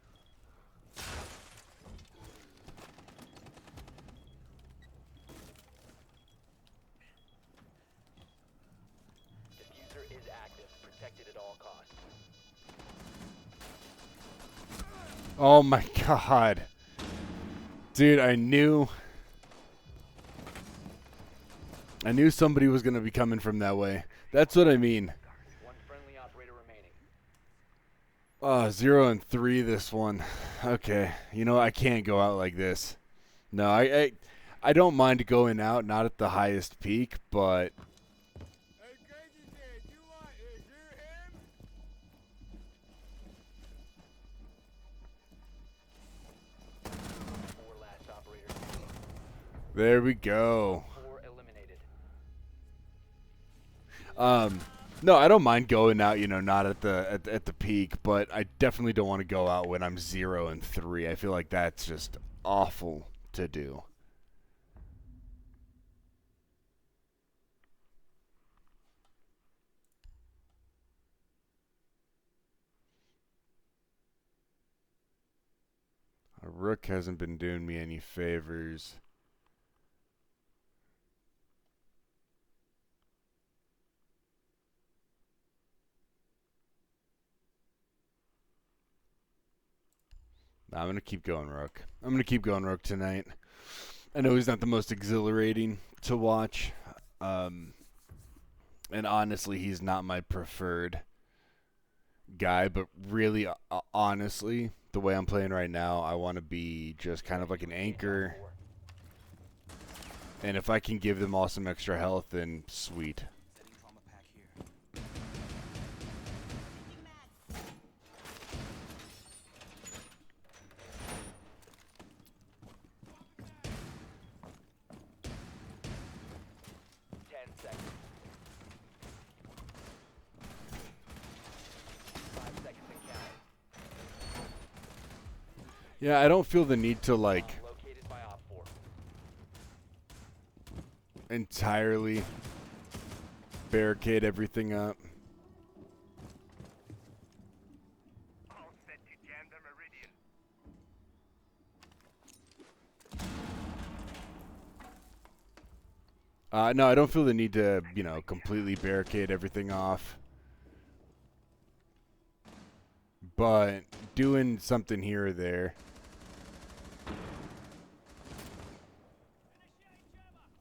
S2: Diffuser is active. Protected at all costs.
S1: Oh my god. Dude, I knew somebody was going to be coming from that way. That's what I mean.
S2: One friendly operator remaining.
S1: 0 and 3 this one. Okay. You know, I can't go out like this. No, I don't mind going out, not at the highest peak, but
S3: Hey, Crazy said, you want to shoot him?
S2: Four last operators.
S1: there we go.
S2: 4 eliminated.
S1: No, I don't mind going out, you know, not at the peak, but I definitely don't want to go out when I'm 0 and 3. I feel like that's just awful to do. A rook hasn't been doing me any favors. I'm going to keep going rook. I'm going to keep going rook tonight. I know he's not the most exhilarating to watch. And honestly, he's not my preferred guy. But really, honestly, the way I'm playing right now, I want to be just kind of like an anchor. And if I can give them all some extra health, then sweet. Yeah, I don't feel the need to, like,
S2: Located by Op 4.
S1: entirely barricade everything up.
S4: All set to jam the meridian.
S1: No, I don't feel the need to, you know, completely barricade everything off. But doing something here or there,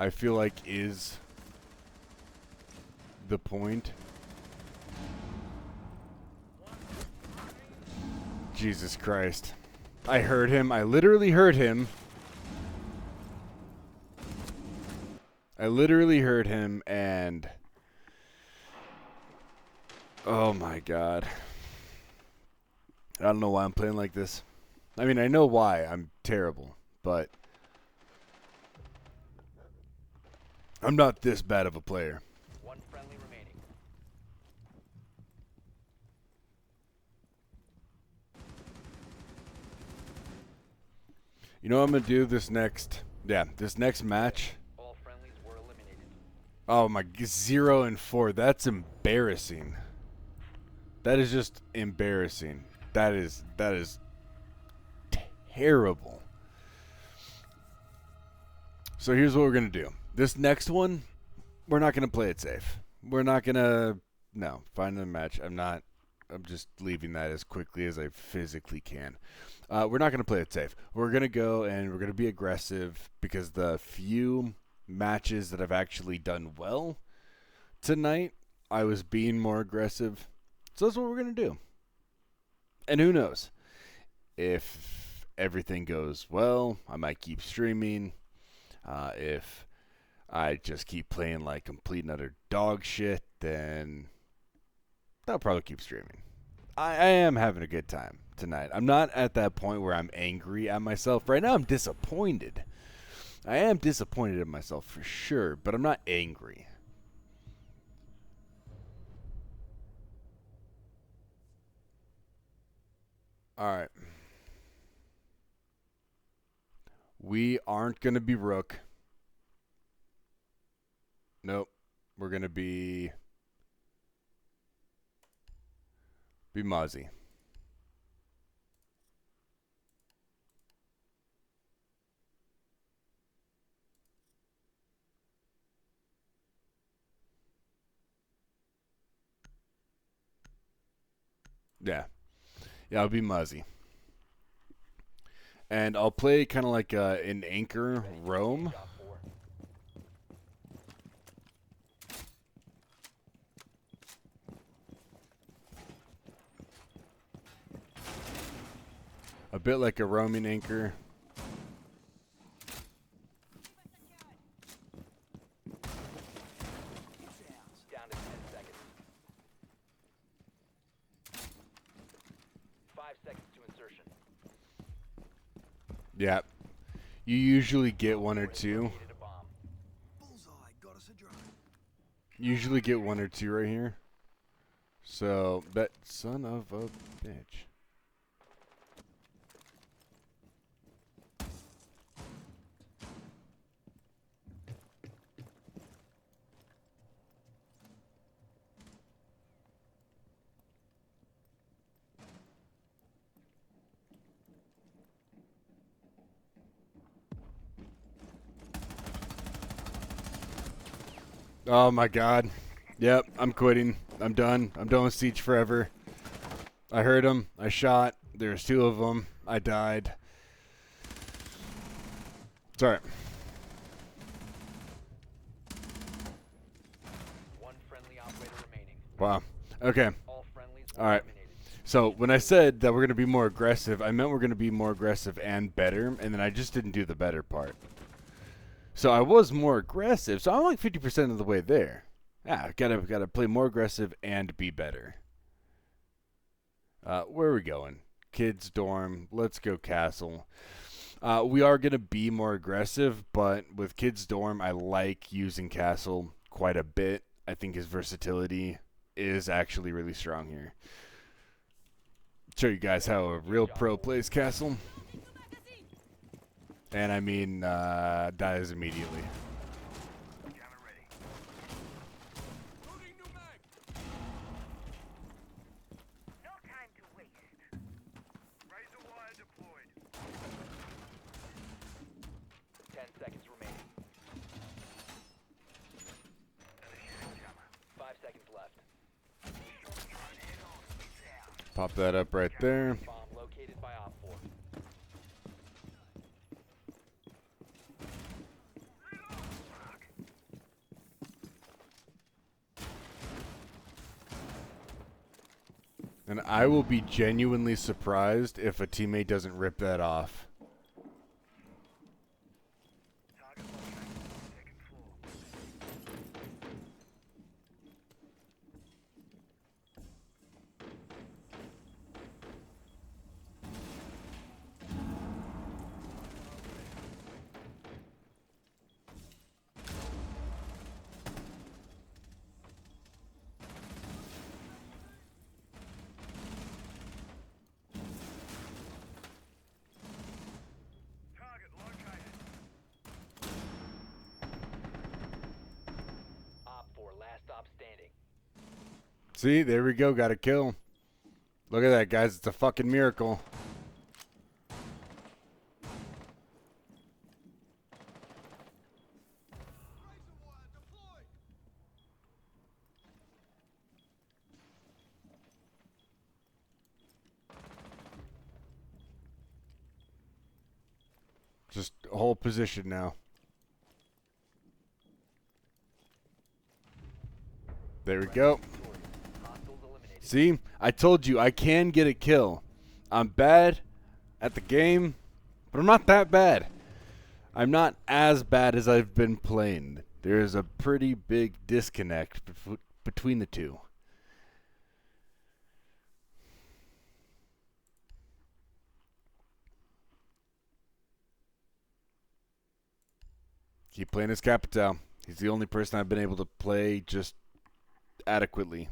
S1: I feel like is the point. Jesus Christ. I heard him. I literally heard him. I literally heard him, and oh my god. I don't know why I'm playing like this. I mean, I know why. I'm terrible, but I'm not this bad of a player.
S2: One friendly remaining.
S1: You know what I'm going to do this next match?
S2: All friendlies were eliminated.
S1: Oh my, 0 and 4. That's embarrassing. That is just embarrassing. That is terrible. So here's what we're gonna do. This next one, we're not gonna play it safe. We're not gonna find a match. I'm just leaving that as quickly as I physically can. We're not gonna play it safe. We're gonna go and we're gonna be aggressive because the few matches that I've actually done well tonight, I was being more aggressive. So that's what we're going to do. And who knows? If everything goes well, I might keep streaming. If I just keep playing like complete and utter dog shit, then I'll probably keep streaming. I am having a good time tonight. I'm not at that point where I'm angry at myself. Right now I'm disappointed. I am disappointed in myself for sure, but I'm not angry. Alright. We aren't going to be Rook. Nope. We're going to be Mozzie. Yeah. Yeah, I'll be Muzzy. And I'll play kind of like an anchor roam. A bit like a roaming anchor.
S2: Down to 10 seconds. 5 seconds to insertion.
S1: Yeah. You usually get one or two.
S2: Located a bomb.
S1: Usually get one or two right here. So, that son of a bitch. Oh my god. Yep, I'm quitting. I'm done. I'm done with Siege forever. I heard him. I shot. There's 2 of them. I died. It's alright.
S2: One friendly operator remaining.
S1: Wow. Okay.
S2: All friendlies
S1: All right.
S2: eliminated.
S1: So when I said that we're going to be more aggressive, I meant we're going to be more aggressive and better, and then I just didn't do the better part. So I was more aggressive, so I'm like 50% of the way there. Yeah, gotta play more aggressive and be better. Where are we going? Kids dorm. Let's go castle. We are going to be more aggressive, but with kids dorm, I like using castle quite a bit. I think his versatility is actually really strong here. Show you guys how a real pro plays castle. And I mean, dies immediately.
S4: Camera ready.
S3: Loading new mag.
S4: No time to waste. Razor wire deployed.
S2: 10 seconds remaining. 5 seconds left.
S1: Pop that up right there.
S2: Bomb located by Op 4.
S1: And I will be genuinely surprised if a teammate doesn't rip that off.
S4: Target located. Second floor.
S1: See, there we go. Got a kill. Look at that, guys. It's a fucking miracle. Just whole position now. There we go.
S2: Hostiles eliminated.
S1: See, I told you I can get a kill. I'm bad at the game, but I'm not that bad. I'm not as bad as I've been playing. There is a pretty big disconnect between the two. Keep playing as Capital. He's the only person I've been able to play just adequately.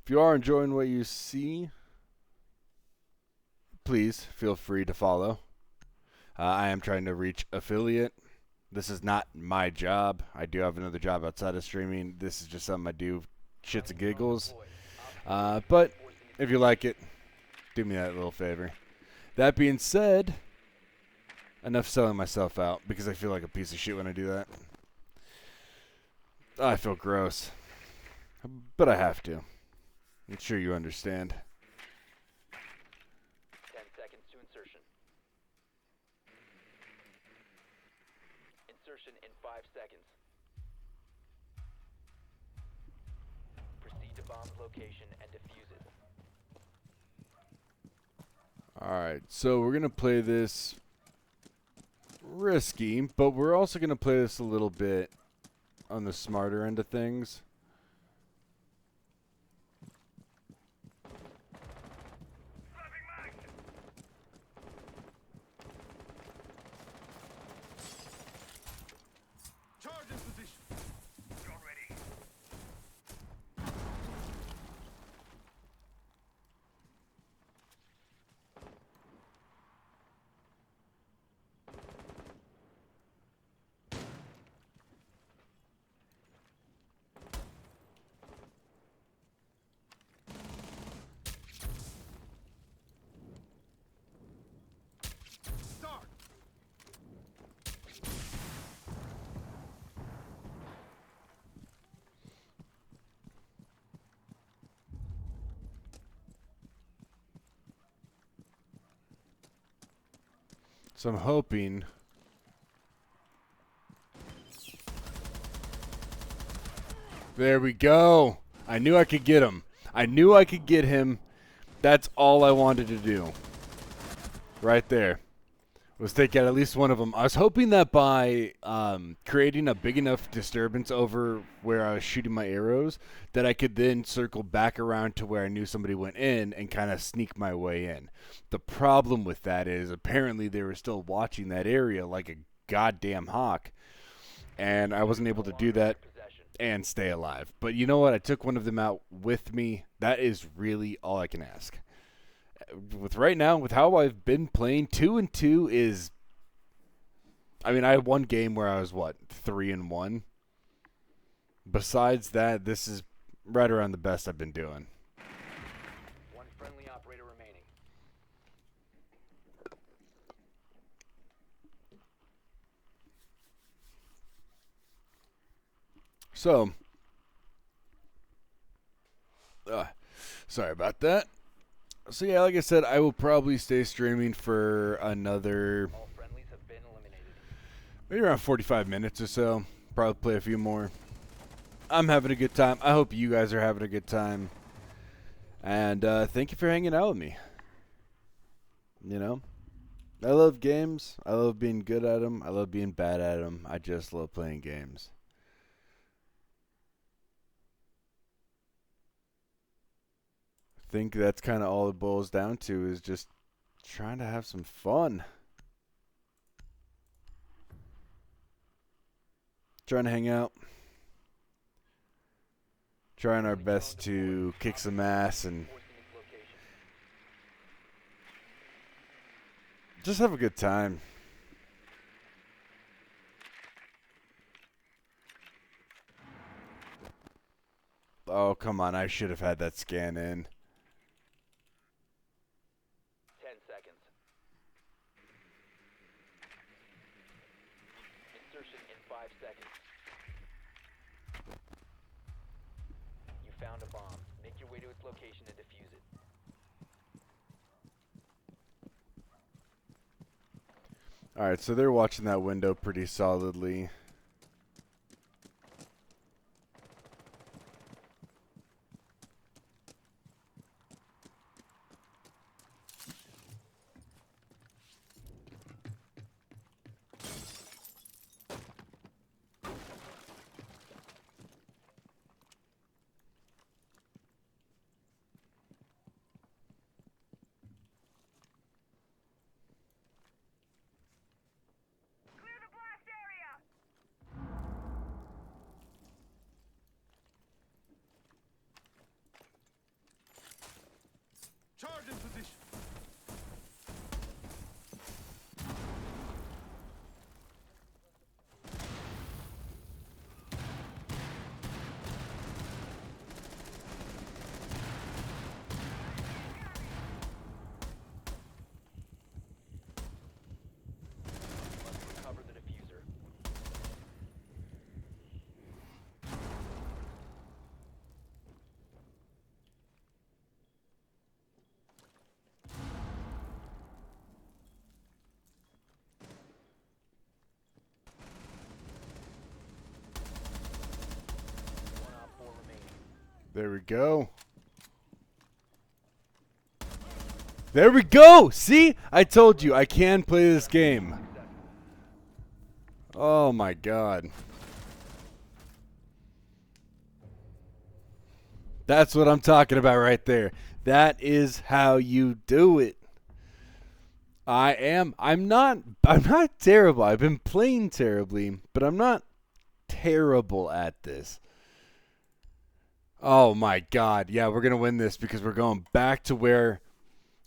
S1: If you are enjoying what you see, please feel free to follow. I am trying to reach affiliate. This is not my job. I do have another job outside of streaming. This is just something I do, shits and giggles. But if you like it, do me that little favor. That being said, enough selling myself out because I feel like a piece of shit when I do that. I feel gross. But I have to. I'm sure you understand.
S2: 10 seconds to insertion. Insertion in 5 seconds. Proceed to bomb's location and defuse it.
S1: Alright, so we're going to play this risky, but we're also going to play this a little bit on the smarter end of things.
S4: Charge in position. You're ready. Start.
S1: So I'm hoping... There we go. I knew I could get him. I knew I could get him. That's all I wanted to do. Right there. Was take out at least one of them. I was hoping that by creating a big enough disturbance over where I was shooting my arrows, that I could then circle back around to where I knew somebody went in and kind of sneak my way in. The problem with that is apparently they were still watching that area like a goddamn hawk, and I wasn't able to do that and stay alive. But you know what? I took one of them out with me. That is really all I can ask. With right now, with how I've been playing, 2-2 is... I mean, I had one game where I was, 3-1? Besides that, this is right around the best I've been doing.
S2: One friendly operator remaining.
S1: So, sorry about that. So yeah, like I said, I will probably stay streaming for another
S2: All friendlies have been eliminated.
S1: maybe around 45 minutes or so. Probably play a few more. I'm having a good time. I hope you guys are having a good time. And thank you for hanging out with me. You know, I love games. I love being good at them. I love being bad at them. I just love playing games. I think that's kind of all it boils down to, is just trying to have some fun. Trying to hang out. Trying our best to kick some ass and
S2: Forcing its location.
S1: just have a good time. Oh, come on. I should have had that scan in.
S2: 10 seconds. Insertion in 5 seconds. You found a bomb. Make your way to its location and defuse it.
S1: Alright, so they're watching that window pretty solidly.
S4: Clear the blast area!
S3: Charge in position.
S2: Must recover the diffuser. One op 4 remaining.
S1: There we go. There we go! See? I told you, I can play this game. Oh my god. That's what I'm talking about right there. That is how you do it. I'm not terrible. I've been playing terribly, but I'm not terrible at this. Oh my god. Yeah, we're going to win this because we're going back to where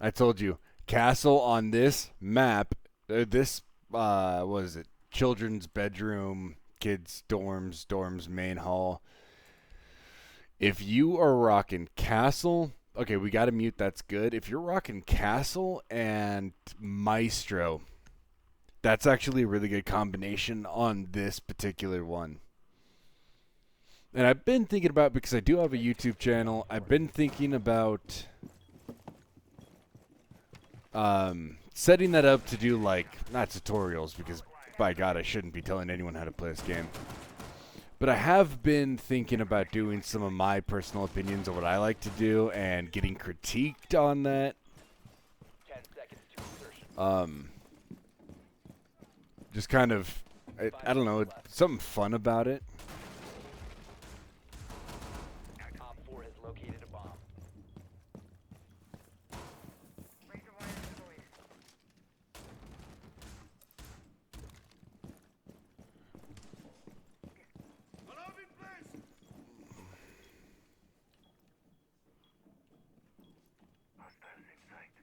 S1: I told you. Castle on this map. This what is it? Children's bedroom, kids dorms, main hall. If you are rocking Castle, okay, we got to mute, that's good. If you're rocking Castle and Maestro, that's actually a really good combination on this particular one. And I've been thinking about, because I do have a YouTube channel, I've been thinking about setting that up to do, like, not tutorials, because by God, I shouldn't be telling anyone how to play this game. But I have been thinking about doing some of my personal opinions of what I like to do and getting critiqued on that.
S2: 10 seconds to insertion.
S1: Just kind of, I don't know, something fun about it.
S2: Op 4 has located a bomb.
S4: Razor wire deployed.
S3: Alarm in place.
S4: Hostiles in sight.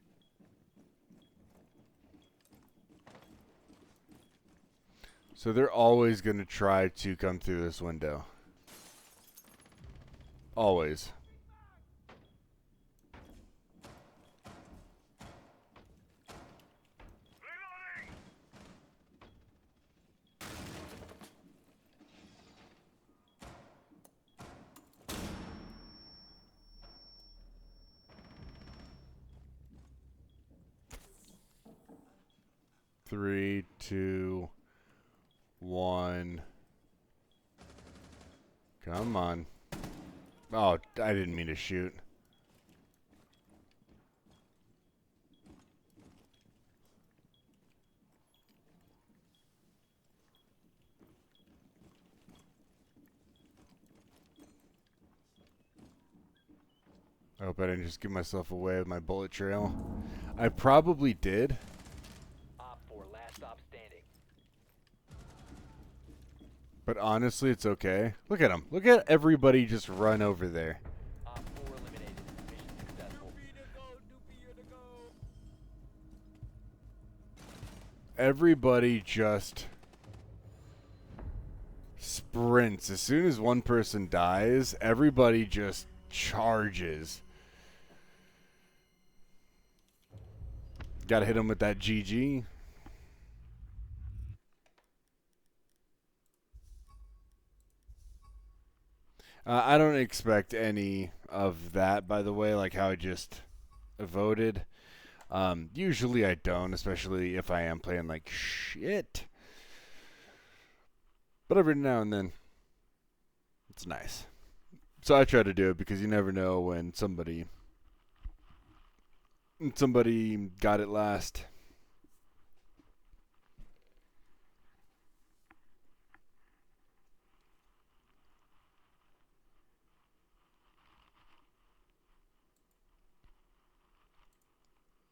S1: So they're always going to try to come through this window. Always.
S4: Reloading!
S1: 3, 2, 1. Come on. Oh, I didn't mean to shoot. I hope I didn't just give myself away with my bullet trail. I probably did.
S2: Op 4, last stop standing.
S1: But honestly, it's okay. Look at them. Look at everybody just run over there.
S2: Op 4 eliminated. Mission successful.
S3: Doopy to go. Doopy to go.
S1: Everybody just sprints. As soon as one person dies, everybody just charges. Got to hit him with that GG. I don't expect any of that, by the way, like how I just voted. Usually I don't, especially if I am playing like shit. But every now and then, it's nice. So I try to do it because you never know when somebody got it last.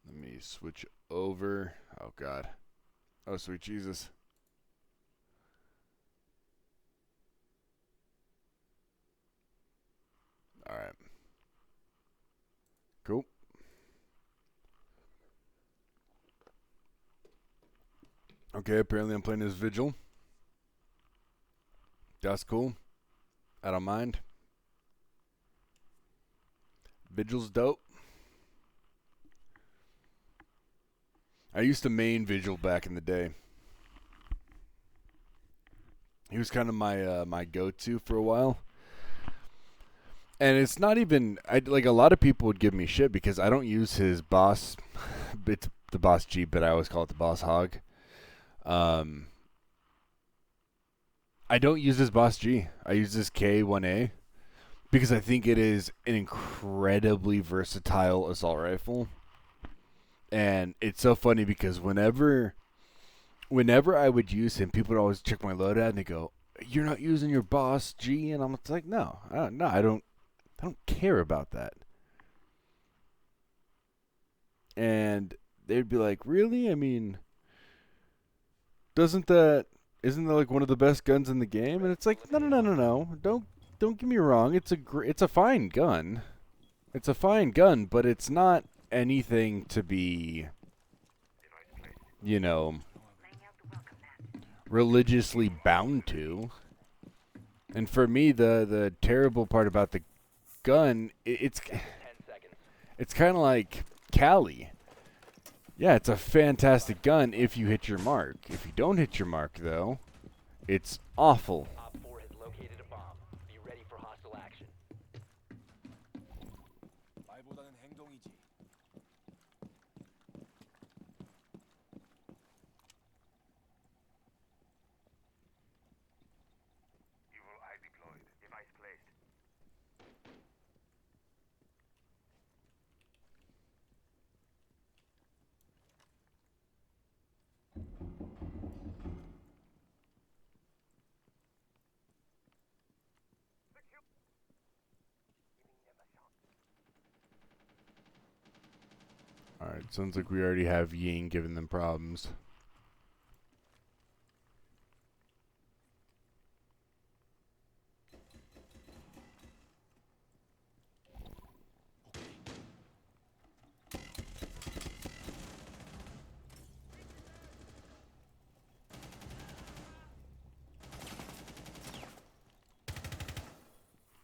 S1: Let me switch over. Oh, God. Oh, sweet Jesus. All right. Cool. Okay, apparently I'm playing as Vigil. That's cool. I don't mind. Vigil's dope. I used to main Vigil back in the day. He was kind of my go-to for a while. And it's not even like a lot of people would give me shit because I don't use his boss. It's the boss G, but I always call it the boss hog. I don't use this boss G. I use this K1A because I think it is an incredibly versatile assault rifle. And it's so funny because whenever I would use him, people would always check my loadout and they go, "You're not using your boss G," and I'm like, "No, I don't care about that." And they'd be like, "Really? I mean, isn't that like one of the best guns in the game?" And it's like, no. Don't get me wrong. It's a fine gun. It's a fine gun, but it's not anything to be, you know, religiously bound to. And for me, the terrible part about the gun, it's
S2: 10 seconds.
S1: it's kind of like Cali. Yeah, it's a fantastic gun if you hit your mark. If you don't hit your mark, though, it's awful.
S2: Op 4 has located a bomb. Be ready for hostile action.
S3: 말보다는 행동이지.
S4: Evil eye deployed. Device placed.
S1: Alright, sounds like we already have Ying giving them problems.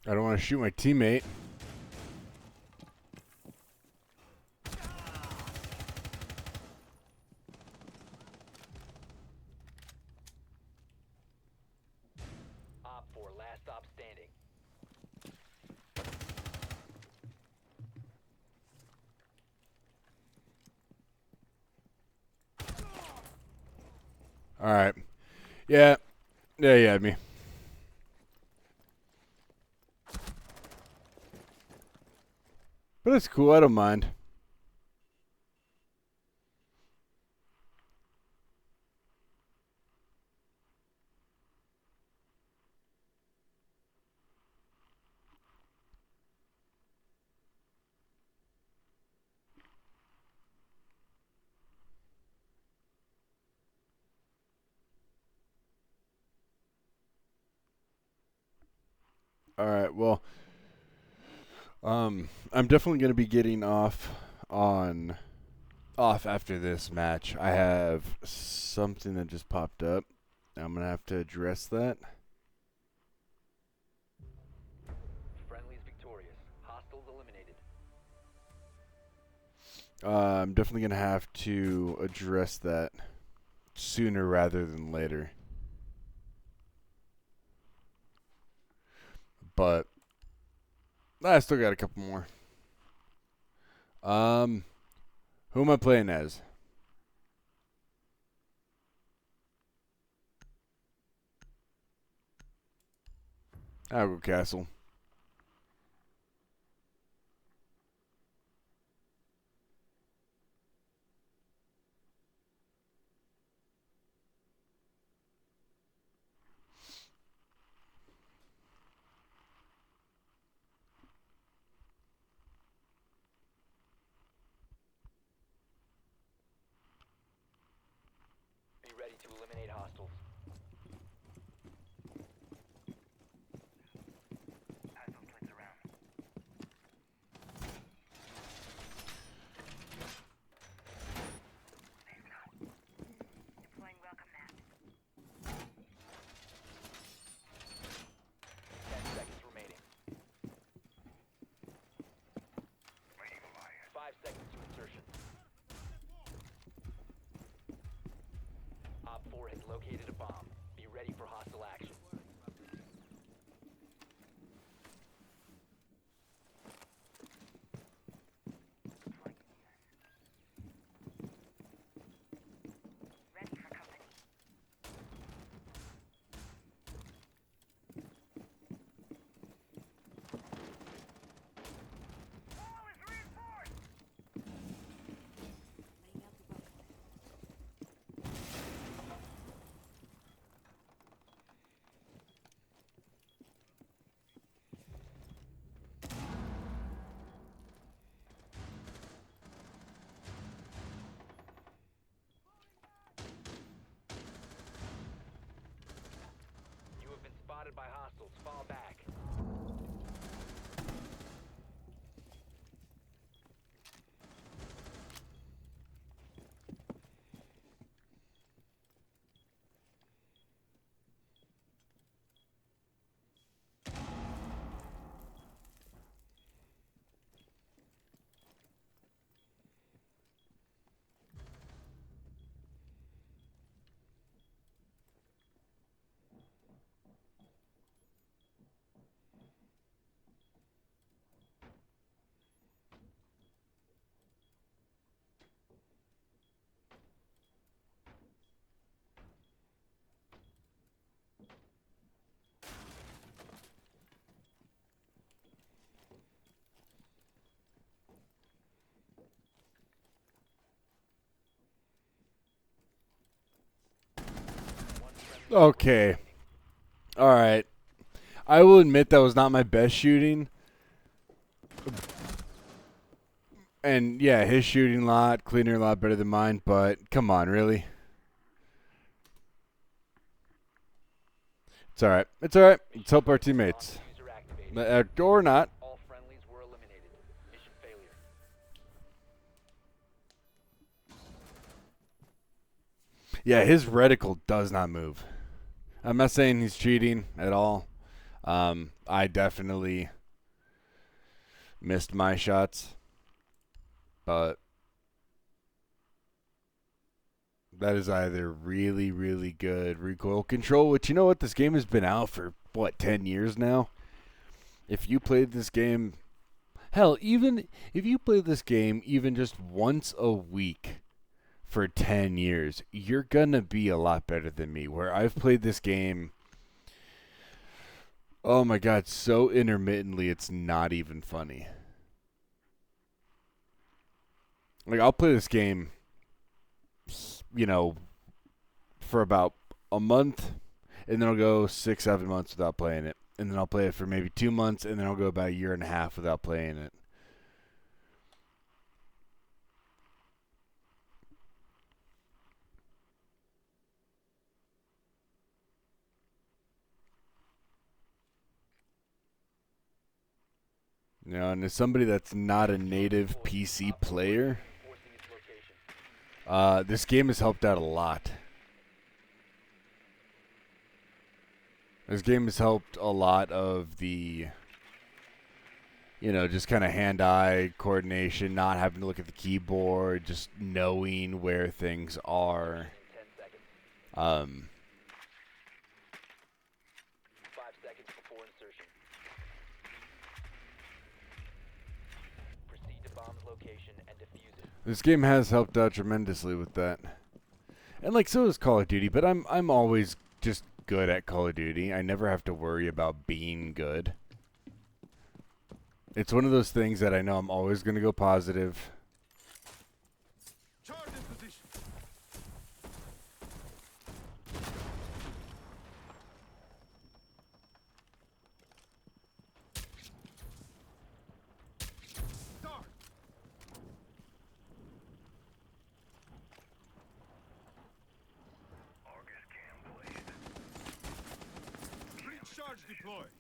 S1: I don't want to shoot my teammate.
S2: Op 4, last stop standing.
S1: Alright. Yeah. Yeah, me. But it's cool, I don't mind. Alright, well, I'm definitely going to be getting off after this match. I have something that just popped up. I'm going to have to address that.
S2: victorious. Hostiles eliminated.
S1: I'm definitely going to have to address that sooner rather than later. But I still got a couple more. Who am I playing as? I'll go Castle.
S2: Be ready to eliminate hostiles.
S4: Hostile twins around. Deploying welcome mat.
S2: 10 seconds remaining.
S4: Waiting for fire.
S2: 5 seconds to insertion. Op 4 has located a bomb. Be ready for hostile action.
S4: Ready for company. Wall is reinforced.
S5: Laying out the welcome mat.
S2: You have been spotted by hostiles. Fall back.
S1: Okay. All right. I will admit that was not my best shooting. And yeah, his shooting a lot cleaner, a lot better than mine, but come on, really? It's all right. It's all right. Let's help our teammates.
S2: User activated.
S1: Or not.
S2: All friendlies were eliminated. Mission failure.
S1: Yeah, his reticle does not move. I'm not saying he's cheating at all. I definitely missed my shots, but that is either really, really good recoil control, which, you know what, this game has been out for, 10 years now? If you played this game, hell, even if you play this game even just once a week for 10 years, you're going to be a lot better than me, where I've played this game, oh my God, so intermittently, it's not even funny. Like, I'll play this game, for about a month, and then I'll go 6-7 months without playing it. And then I'll play it for maybe 2 months, and then I'll go about a year and a half without playing it. And as somebody that's not a native PC player,
S2: Forcing its location.
S1: this game has helped out a lot. This game has helped a lot of the you know, just kind of hand-eye coordination, not having to look at the keyboard, just knowing where things are.
S2: 10 seconds. 5 seconds before insertion. Proceed to bomb's location and defuse it.
S1: This game has helped out tremendously with that. And like so is Call of Duty, but I'm always just good at Call of Duty. I never have to worry about being good. It's one of those things that I know I'm always going to go positive.
S3: Charge in position. Start.
S4: August cam blade.
S3: Breach charge deployed.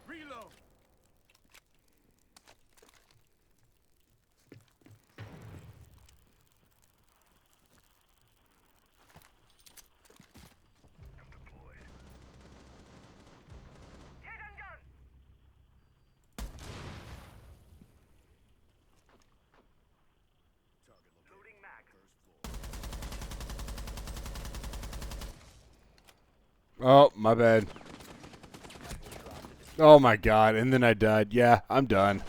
S3: Reload.
S4: I'm deployed. Hit and gun.
S3: Target
S4: Loading mag.
S3: First floor.
S1: Oh, my bad. Oh my god, and then I died. Yeah, I'm done.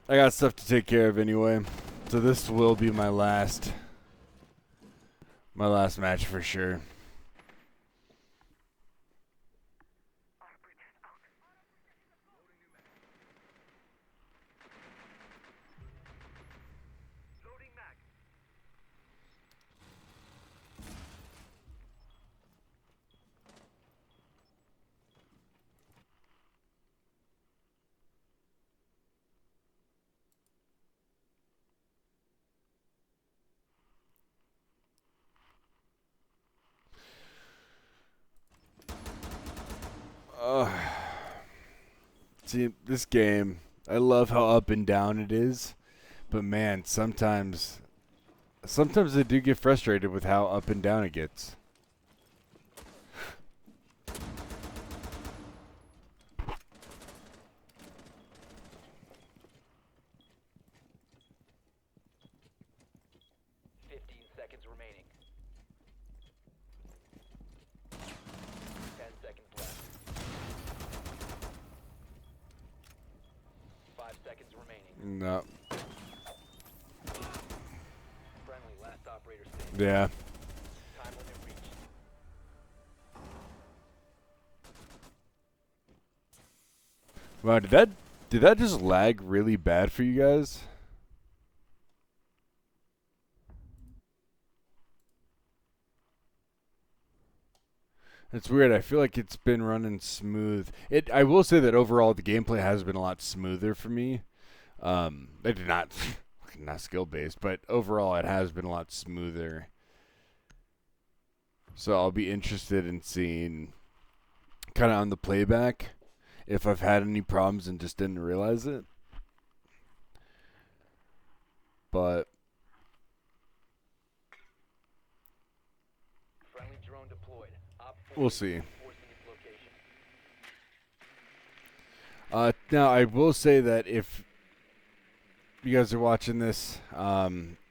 S1: I got stuff to take care of anyway. So this will be my last match for sure.
S4: Loading mag.
S1: See, this game, I love how up and down it is, but man, sometimes I do get frustrated with how up and down it gets.
S2: 15 seconds remaining. 10 seconds left. 5 seconds remaining.
S1: No.
S2: Friendly, last operator standing.
S1: Yeah.
S2: Time limit reached.
S1: Wow, did that just lag really bad for you guys? It's weird. I feel like it's been running smooth. I will say that overall the gameplay has been a lot smoother for me. I did not not skill based, but overall it has been a lot smoother. So I'll be interested in seeing kind of on the playback if I've had any problems and just didn't realize it. But
S2: Friendly drone deployed. Op 4
S1: we'll see.
S2: enforcing its location.
S1: Now I will say that if you guys are watching this,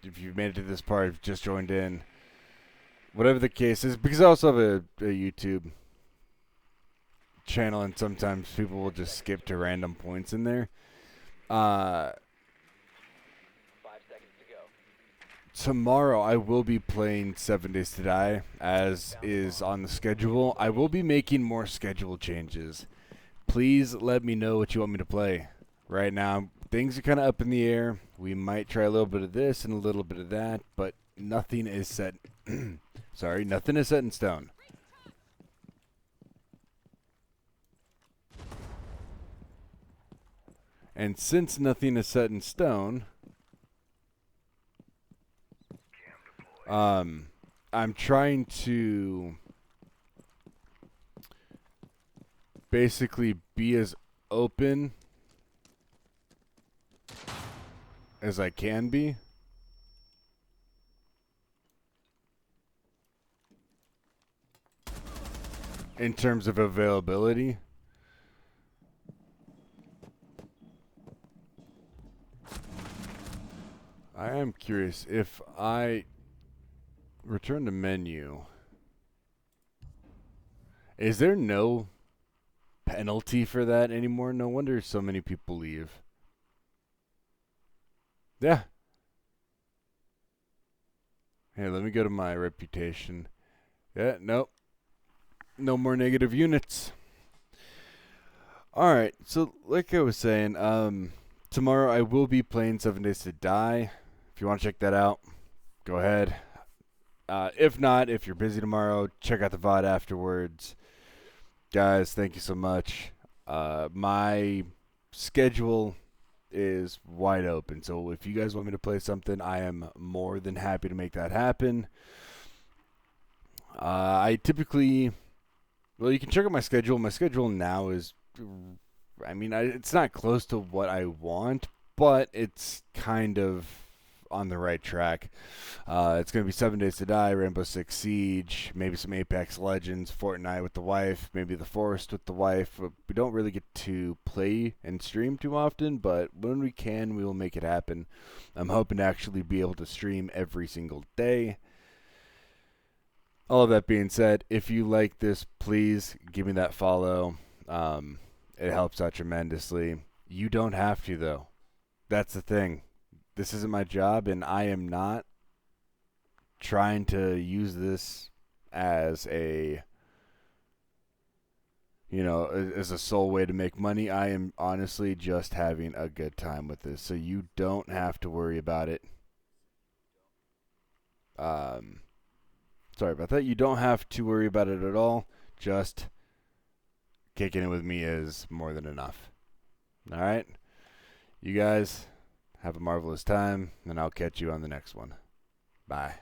S1: if you've made it to this part, if you've just joined in, whatever the case is, because I also have a YouTube channel, and sometimes people will just skip to random points in there.
S2: 5 seconds to go.
S1: Tomorrow I will be playing 7 Days to Die, as is on the schedule. I will be making more schedule changes. Please let me know what you want me to play. Right now, things are kind of up in the air. We might try a little bit of this and a little bit of that, but nothing is set. Sorry, nothing is set in stone. And since nothing is set in stone, I'm trying to basically be as open as I can be. In terms of availability? I am curious if I return to menu. Is there no penalty for that anymore? No wonder so many people leave. Yeah. Hey, let me go to my reputation. Yeah, nope. No more negative units. Alright, so like I was saying, tomorrow I will be playing 7 Days to Die. If you want to check that out, go ahead. If not, if you're busy tomorrow, check out the VOD afterwards. Guys, thank you so much. My schedule is wide open, so if you guys want me to play something, I am more than happy to make that happen. I typically, well, you can check out my schedule. My schedule now is, I mean, it's not close to what I want, but it's kind of on the right track. It's going to be 7 Days to Die, Rainbow Six Siege, maybe some Apex Legends, Fortnite with the wife, maybe The Forest with the wife. We don't really get to play and stream too often, but when we can, we will make it happen. I'm hoping to actually be able to stream every single day. All of that being said, if you like this, please give me that follow. It helps out tremendously. You don't have to, though. That's the thing. This isn't my job, and I am not trying to use this as a, as a sole way to make money. I am honestly just having a good time with this, so you don't have to worry about it. Sorry about that. You don't have to worry about it at all. Just kicking it with me is more than enough. All right? You guys have a marvelous time, and I'll catch you on the next one. Bye.